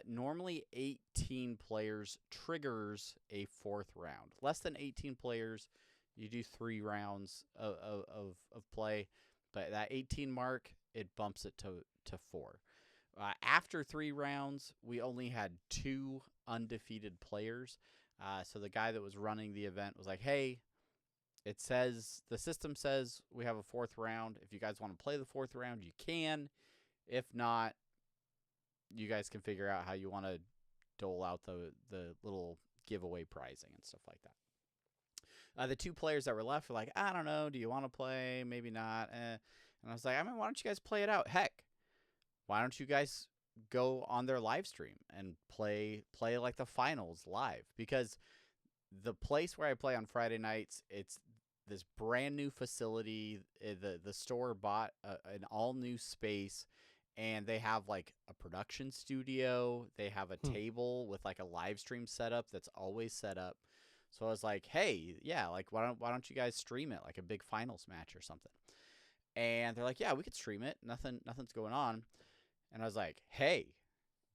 Normally 18 players triggers a fourth round. Less than 18 players, you do 3 rounds of play. But that 18 mark, it bumps it to 4. After 3 rounds, we only had 2 undefeated players. So the guy that was running the event was like, hey, the system says we have a 4th round. If you guys want to play the 4th round, you can. If not, you guys can figure out how you want to dole out the little giveaway pricing and stuff like that. The 2 players that were left were like, I don't know, do you want to play? Maybe not. And I was like, why don't you guys play it out? Heck, why don't you guys go on their live stream and play like the finals live? Because the place where I play on Friday nights, it's this brand new facility. The store bought an all new space, and they have like a production studio. They have a table with like a live stream setup that's always set up. So I was like, hey, yeah, like why don't you guys stream it like a big finals match or something? And they're like, yeah, we could stream it. Nothing's going on. And I was like, hey,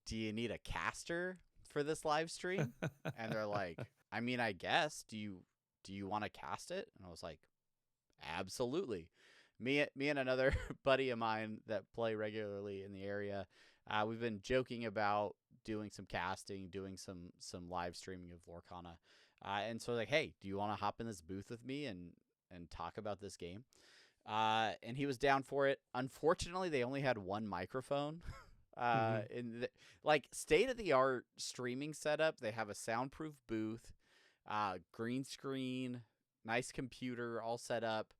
do you need a caster for this live stream? And they're like, I mean, I guess. Do you want to cast it? And I was like, absolutely. Me and another buddy of mine that play regularly in the area, we've been joking about doing some casting, doing some live streaming of Lorcana. And so like, hey, do you want to hop in this booth with me and talk about this game? And he was down for it. Unfortunately, they only had 1 microphone. In the, like, state-of-the-art streaming setup. They have a soundproof booth, green screen, nice computer all set up,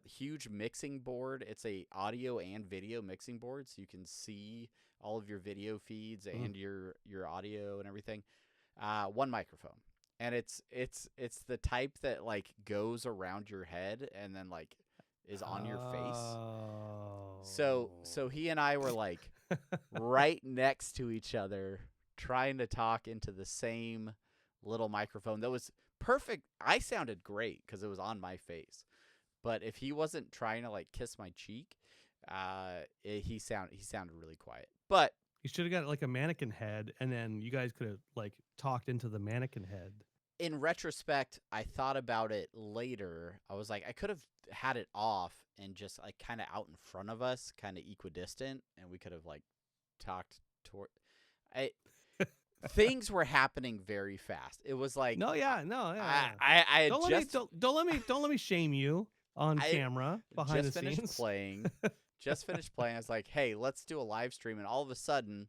huge mixing board. It's a audio and video mixing board, so you can see all of your video feeds and your audio and everything. 1 microphone. And it's the type that like goes around your head and then like is on your face. So he and I were like right next to each other trying to talk into the same little microphone that was perfect. I sounded great because it was on my face. But if he wasn't trying to like kiss my cheek, he sounded really quiet. But you should have got like a mannequin head, and then you guys could have like talked into the mannequin head. in retrospect, I thought about it later. I was like, I could have had it off and just like kind of out in front of us, kind of equidistant, and we could have like talked toward. I things were happening very fast. It was like no, yeah. I had Don't just don't let me shame you on I camera behind just the finished scenes. playing. Just finished playing. I was like, hey, let's do a live stream, and all of a sudden,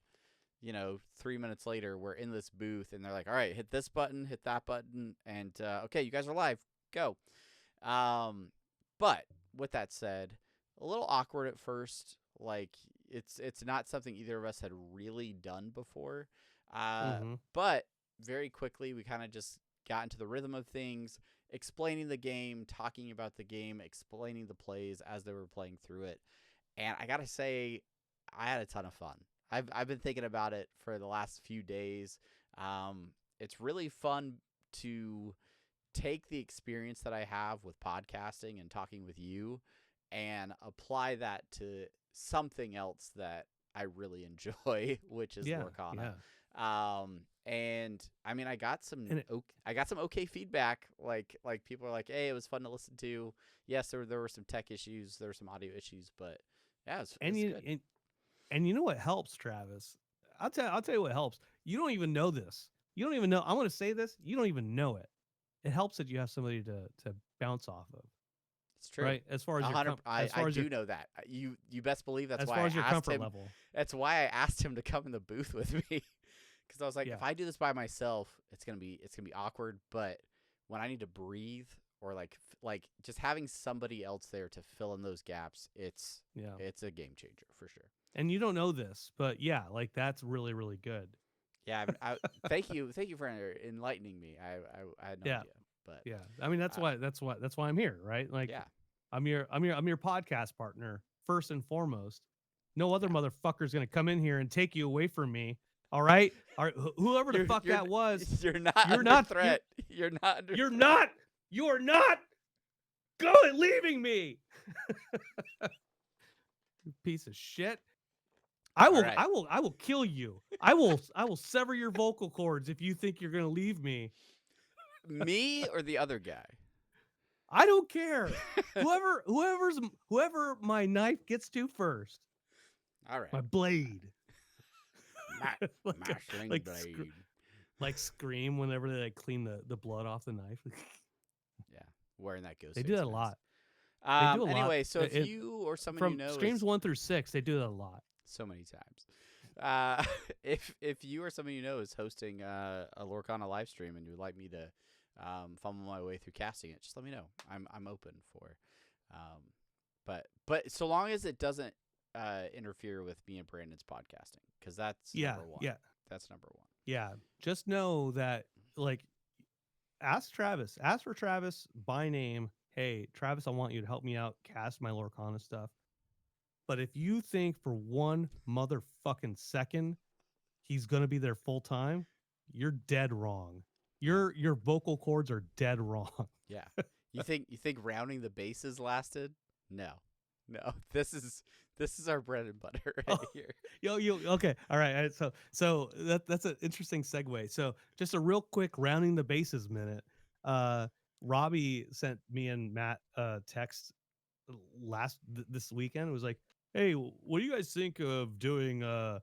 3 minutes later, we're in this booth, and they're like, all right, hit this button, hit that button, and okay, you guys are live. Go. But with that said, a little awkward at first. Like it's not something either of us had really done before. But very quickly we kind of just got into the rhythm of things, explaining the game, talking about the game, explaining the plays as they were playing through it. And I gotta say, I had a ton of fun. I've been thinking about it for the last few days. It's really fun to take the experience that I have with podcasting and talking with you and apply that to something else that I really enjoy, which is Lorcana. And I mean, I got some okay feedback. Like people are like, "Hey, it was fun to listen to." Yes, there were some tech issues, there were some audio issues, but yeah, it's good. And you know what helps, Travis? I'll tell you what helps. You don't even know this. You don't even know. I want to say this. You don't even know it. It helps that you have somebody to bounce off of. It's true, right? As far as I do know that. You best believe that's as why far I as your asked comfort him. level. That's why I asked him to come in the booth with me, because I was like, if I do this by myself, it's gonna be awkward. But when I need to breathe or like just having somebody else there to fill in those gaps, it's a game changer for sure. And you don't know this, but yeah, like that's really, really good. Yeah, thank you for enlightening me. I had no idea, but yeah, I mean that's why I'm here, right? Like, I'm your podcast partner first and foremost. No other motherfucker's gonna come in here and take you away from me. All right, whoever the fuck that was, you're not threat. You're not. You're not. You are not leaving me. You piece of shit. I will kill you. I will sever your vocal cords if you think you're gonna leave me. Me or the other guy? I don't care. Whoever my knife gets to first. All right. My blade. My sling blade. Like Scream whenever they like clean the blood off the knife. Yeah, wearing that ghost. They do that a lot. Anyway, so if you or someone you know streams 1 through 6, they do that a lot. So many times. If you or someone you know is hosting a Lorcana live stream and you'd like me to fumble my way through casting it, just let me know. I'm open for. But so long as it doesn't interfere with me and Brandon's podcasting, because that's number one. Yeah, that's number one. Yeah, just know that like ask for Travis by name. Hey, Travis, I want you to help me out cast my Lorcana stuff. But if you think for one motherfucking second he's gonna be there full time, you're dead wrong. Your vocal cords are dead wrong. Yeah. You think rounding the bases lasted? No. This is our bread and butter right here. Okay. All right. So that's an interesting segue. So just a real quick rounding the bases minute. Robbie sent me and Matt a text this weekend. It was like, hey, what do you guys think of doing a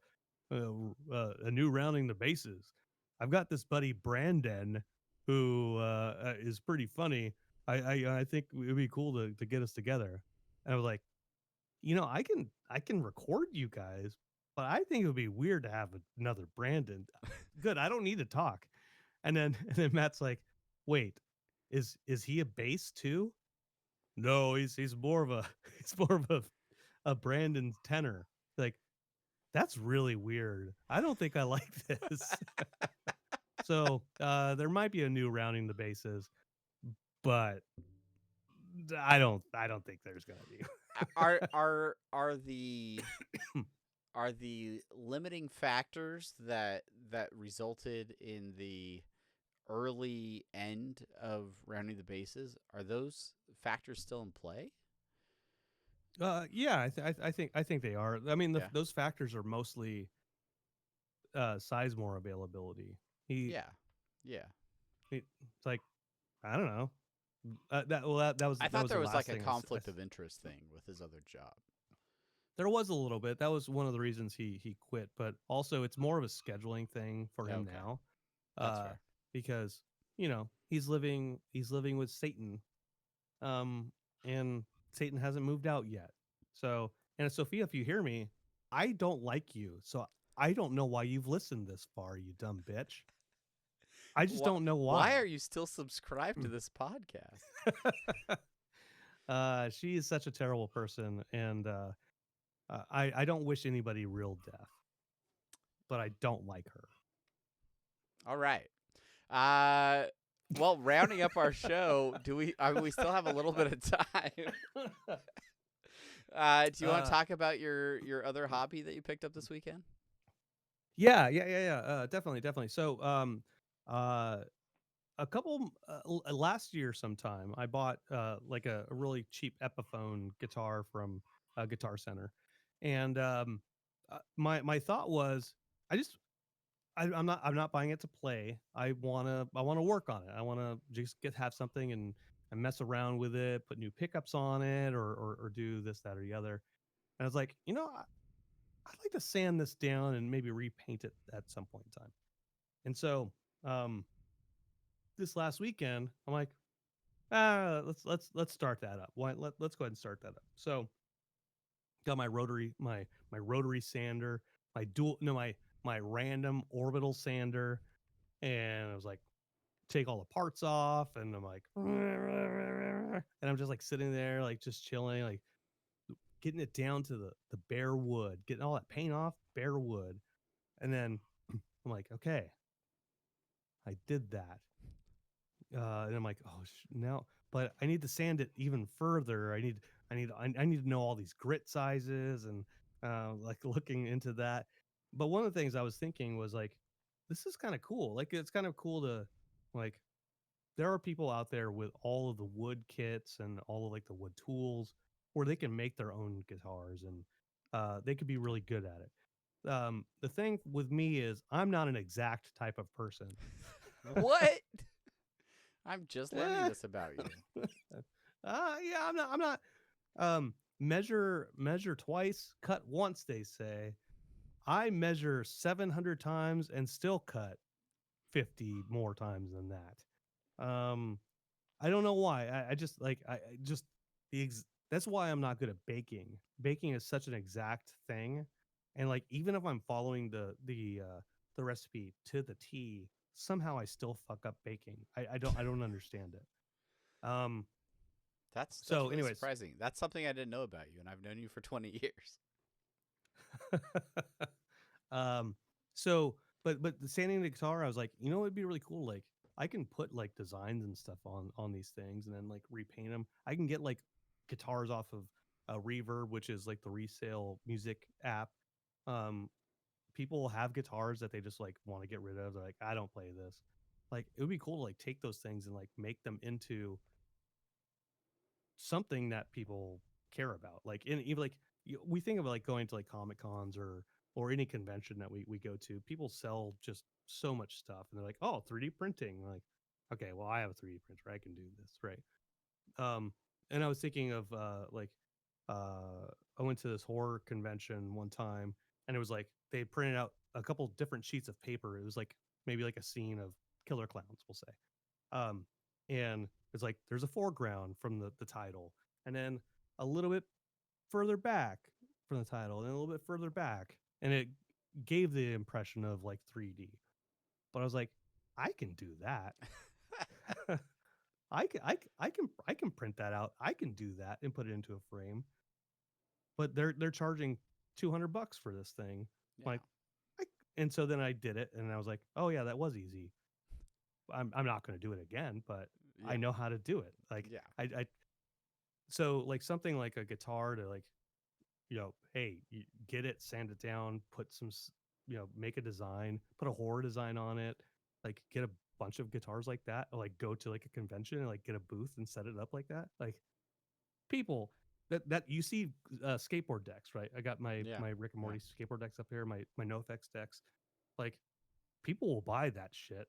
new rounding the bases? I've got this buddy Brandon who is pretty funny. I think it'd be cool to get us together. And I was like, I can record you guys, but I think it would be weird to have another Brandon. Good, I don't need to talk. And then Matt's like, wait, is he a bass too? No, he's more of a Brandon tenor. Like, that's really weird. I don't think I like this. So there might be a new rounding the bases, but I don't think there's gonna be. Are the limiting factors that resulted in the early end of rounding the bases, are those factors still in play? Yeah, I think they are. I mean, those factors are mostly Sizemore availability. It's like, I don't know. That was I thought the there was last like a thing conflict of interest thing with his other job. there was a little bit. That was one of the reasons he quit. But also, it's more of a scheduling thing for him Okay. now, That's fair. because he's living with Satan, um, and Satan hasn't moved out yet. So, and Sophia, if you hear me, I don't like you. So I don't know why you've listened this far, you dumb bitch. I just don't know Why why. are you still subscribed to this podcast? She is such a terrible person, and I don't wish anybody real death, but I don't like her. All right. Well, rounding up our show, we still have a little bit of time? Do you want to talk about your other hobby that you picked up this weekend? Yeah. Definitely. So, uh, a couple last year sometime, I bought like a really cheap Epiphone guitar from Guitar Center, and my thought was, I just I'm not buying it to play. I wanna work on it. I wanna just have something and mess around with it, put new pickups on it, or do this, that, or the other. And I was like, I'd like to sand this down and maybe repaint it at some point in time. And so, um, this last weekend, I'm like, let's start that up. Let's go ahead and start that up. So, got my rotary sander, my dual no my random orbital sander, and I was like, take all the parts off, and I'm like, and I'm just like sitting there, like just chilling, like getting it down to the bare wood, getting all that paint off, bare wood, and then I'm like, okay, I did that, and I'm like, oh, now, but I need to sand it even further. I need to know all these grit sizes and like looking into that. But one of the things I was thinking was like, this is kind of cool. Like, it's kind of cool to like there are people out there with all of the wood kits and all of like the wood tools where they can make their own guitars, and they could be really good at it. The thing with me is I'm not an exact type of person. What? I'm just learning Eh. this about you. Yeah, I'm not. Measure twice, cut once, they say. I measure 700 times and still cut 50 more times than that. I don't know why. I just like I just that's why I'm not good at baking. Baking is such an exact thing, and like even if I'm following the recipe to the T, somehow I still fuck up baking. I don't understand it. Um. That's So, really anyways, surprising. That's something I didn't know about you, and I've known you for 20 years. um. So, but the sanding the guitar, I was like, it'd be really cool. Like, I can put like designs and stuff on these things, and then like repaint them. I can get like guitars off of Reverb, which is like the resale music app. Um, People have guitars that they just like want to get rid of. They're like, I don't play this. Like, it would be cool to like take those things and like make them into something that people care about. Like, in even like we think of like going to like comic cons or any convention that we go to. People sell just so much stuff, and they're like, oh, 3D printing. Like, okay, well, I have a 3D printer. I can do this, right? Um, and I was thinking of I went to this horror convention one time, and it was like they printed out a couple different sheets of paper. It was like maybe like a scene of killer clowns, we'll say. Um, and it's like there's a foreground from the title, and then a little bit further back from the title, and then a little bit further back, and it gave the impression of like 3D. But I was like, I can do that. I can print that out. I can do that and put it into a frame. But they're charging $200 for this thing. Yeah. Like, I, and so then I did it, and I was like, oh yeah, that was easy. I'm not going to do it again, but I Yeah. know how to do it. Like, Yeah. I so like something like a guitar to like, hey, you get it, sand it down, put some, make a design, put a horror design on it, like get a bunch of guitars like that, or like go to like a convention and like get a booth and set it up like that. Like, people that you see skateboard decks, right? I got Yeah. my Rick and Yeah. Morty skateboard decks up here, my NoFX decks. Like, people will buy that shit.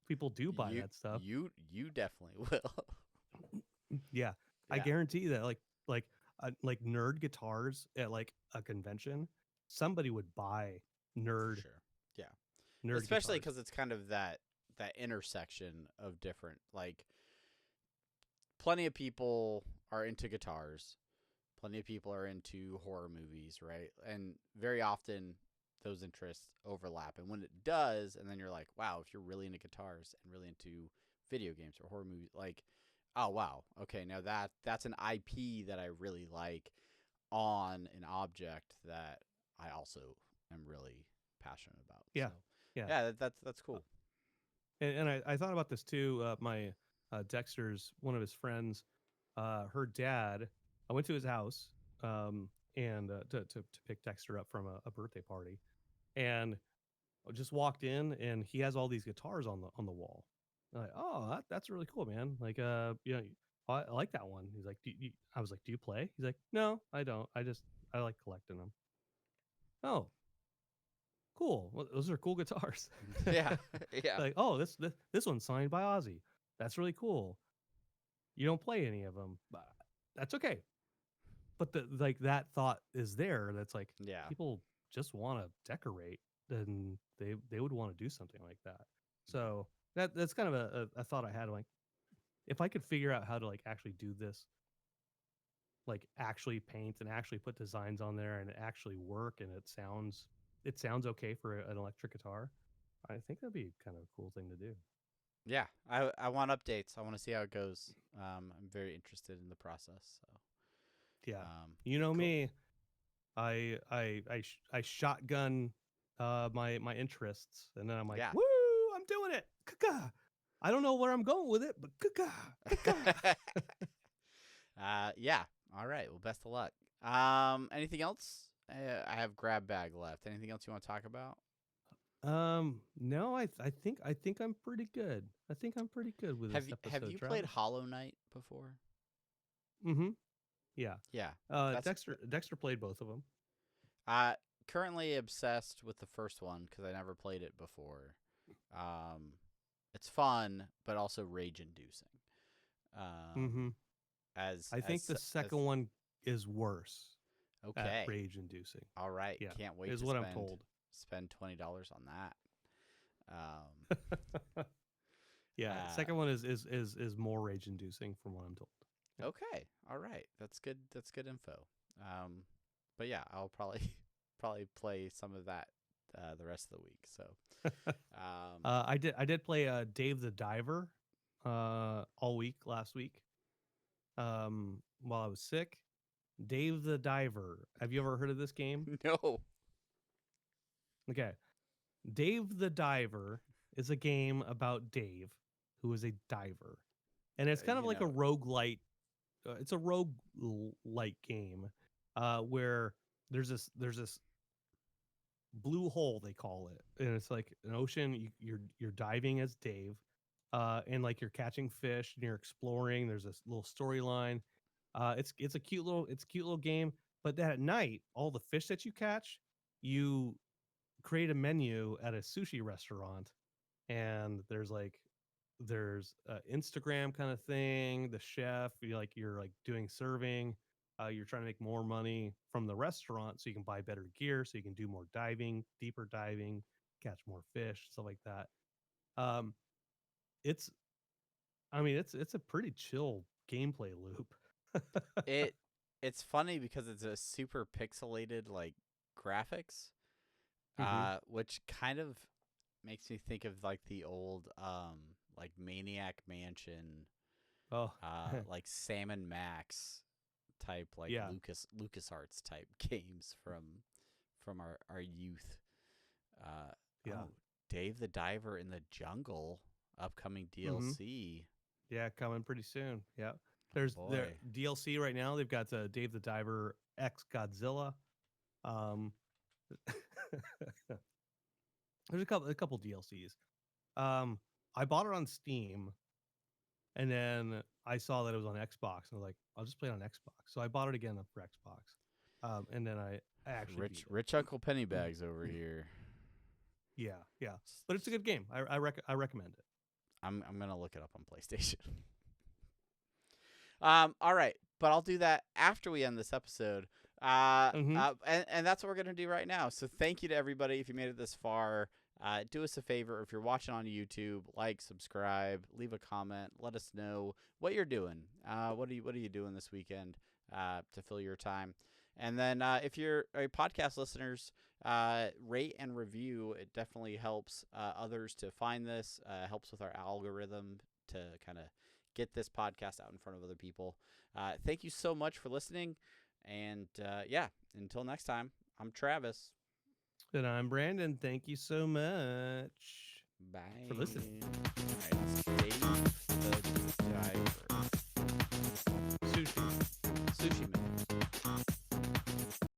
people do buy you, that stuff. you definitely will. Yeah, I Yeah. guarantee that like nerd guitars at like a convention, somebody would buy For nerd sure. Yeah. nerd Especially guitars. because it's kind of that intersection of different, like, plenty of people are into guitars, plenty of people are into horror movies, right? And very often those interests overlap. And when it does, and then you're like, wow, if you're really into guitars and really into video games or horror movies, like, oh wow, okay, now that's an IP that I really like on an object that I also am really passionate about. Yeah, So yeah. yeah, that's cool. And I thought about this too. My Dexter's one of his friends, her dad. I went to his house and to pick Dexter up from a birthday party, and I just walked in, and he has all these guitars on the wall. I'm like, oh, that's really cool, man. Like, I like that one. He's like, I was like, do you play? He's like, no, I don't. I like collecting them. Oh, cool. Well, those are cool guitars. Yeah, yeah. Like, oh, this one's signed by Ozzy. That's really cool. You don't play any of them, but that's okay. But that thought is there. That's like Yeah. people just want to decorate, then they would want to do something like that. So that's kind of a thought I had. Like, if I could figure out how to like actually do this, like actually paint and actually put designs on there and actually work, and it sounds okay for an electric guitar, I think that'd be kind of a cool thing to do. Yeah, I want updates. I want to see how it goes. I'm very interested in the process. So, Yeah, you know cool. me, I shotgun my interests, and then I'm like, Yeah. woo, I'm doing it. Kaka. I don't know where I'm going with it, but kaka. Yeah. All right. Well, best of luck. Anything else? I have grab bag left. Anything else you want to talk about? No, I think I'm pretty good. I think I'm pretty good with this episode. Have you played Hollow Knight before? Mm-hmm. Yeah. Yeah. Dexter played both of them. Currently obsessed with the first one because I never played it before. It's fun, but also rage inducing. Mm-hmm. I think the second one is worse. Okay. At rage inducing. All right. Yeah. Can't wait. Is what I'm told. Spend $20 on that. Yeah. Second one is more rage inducing from what I'm told. Yeah. Okay. All right. That's good. That's good info. But yeah, I'll probably play some of that the rest of the week. So I did play Dave the Diver all week last week. While I was sick. Dave the Diver. Have you ever heard of this game? No. Okay. Dave the Diver is a game about Dave, who is a diver. And it's kind of like a roguelite. It's a roguelite game where there's this blue hole, they call it. And it's like an ocean. You're diving as Dave. And like you're catching fish and you're exploring. There's this little storyline. It's a cute little game. But at night, all the fish that you catch, you create a menu at a sushi restaurant, and there's Instagram kind of thing. The chef, you're doing serving. You're trying to make more money from the restaurant so you can buy better gear, so you can do more diving, deeper diving, catch more fish, stuff like that. It's a pretty chill gameplay loop. It's funny because it's a super pixelated like graphics, which kind of makes me think of like the old like Maniac Mansion, like Sam & Max type, like LucasArts type games from our youth. Dave the Diver in the Jungle, upcoming DLC. Yeah, coming pretty soon. Yeah. There's their DLC right now. They've got Dave the Diver X Godzilla. There's a couple DLCs. I bought it on Steam, and then I saw that it was on Xbox, and I was like, I'll just play it on Xbox. So I bought it again for Xbox. And then I actually rich Uncle Pennybags over here. Yeah, but it's a good game. I recommend it. I'm gonna look it up on PlayStation. All right, but I'll do that after we end this episode. And that's what we're gonna do right now. So thank you to everybody if you made it this far. Do us a favor if you're watching on YouTube, like, subscribe, leave a comment, let us know what you're doing. What are you doing this weekend to fill your time? And then if you're podcast listeners, rate and review. It definitely helps others to find this. Helps with our algorithm to kind of get this podcast out in front of other people. Thank you so much for listening. And until next time, I'm Travis. And I'm Brandon. Thank you so much. Bye. For listening. All right.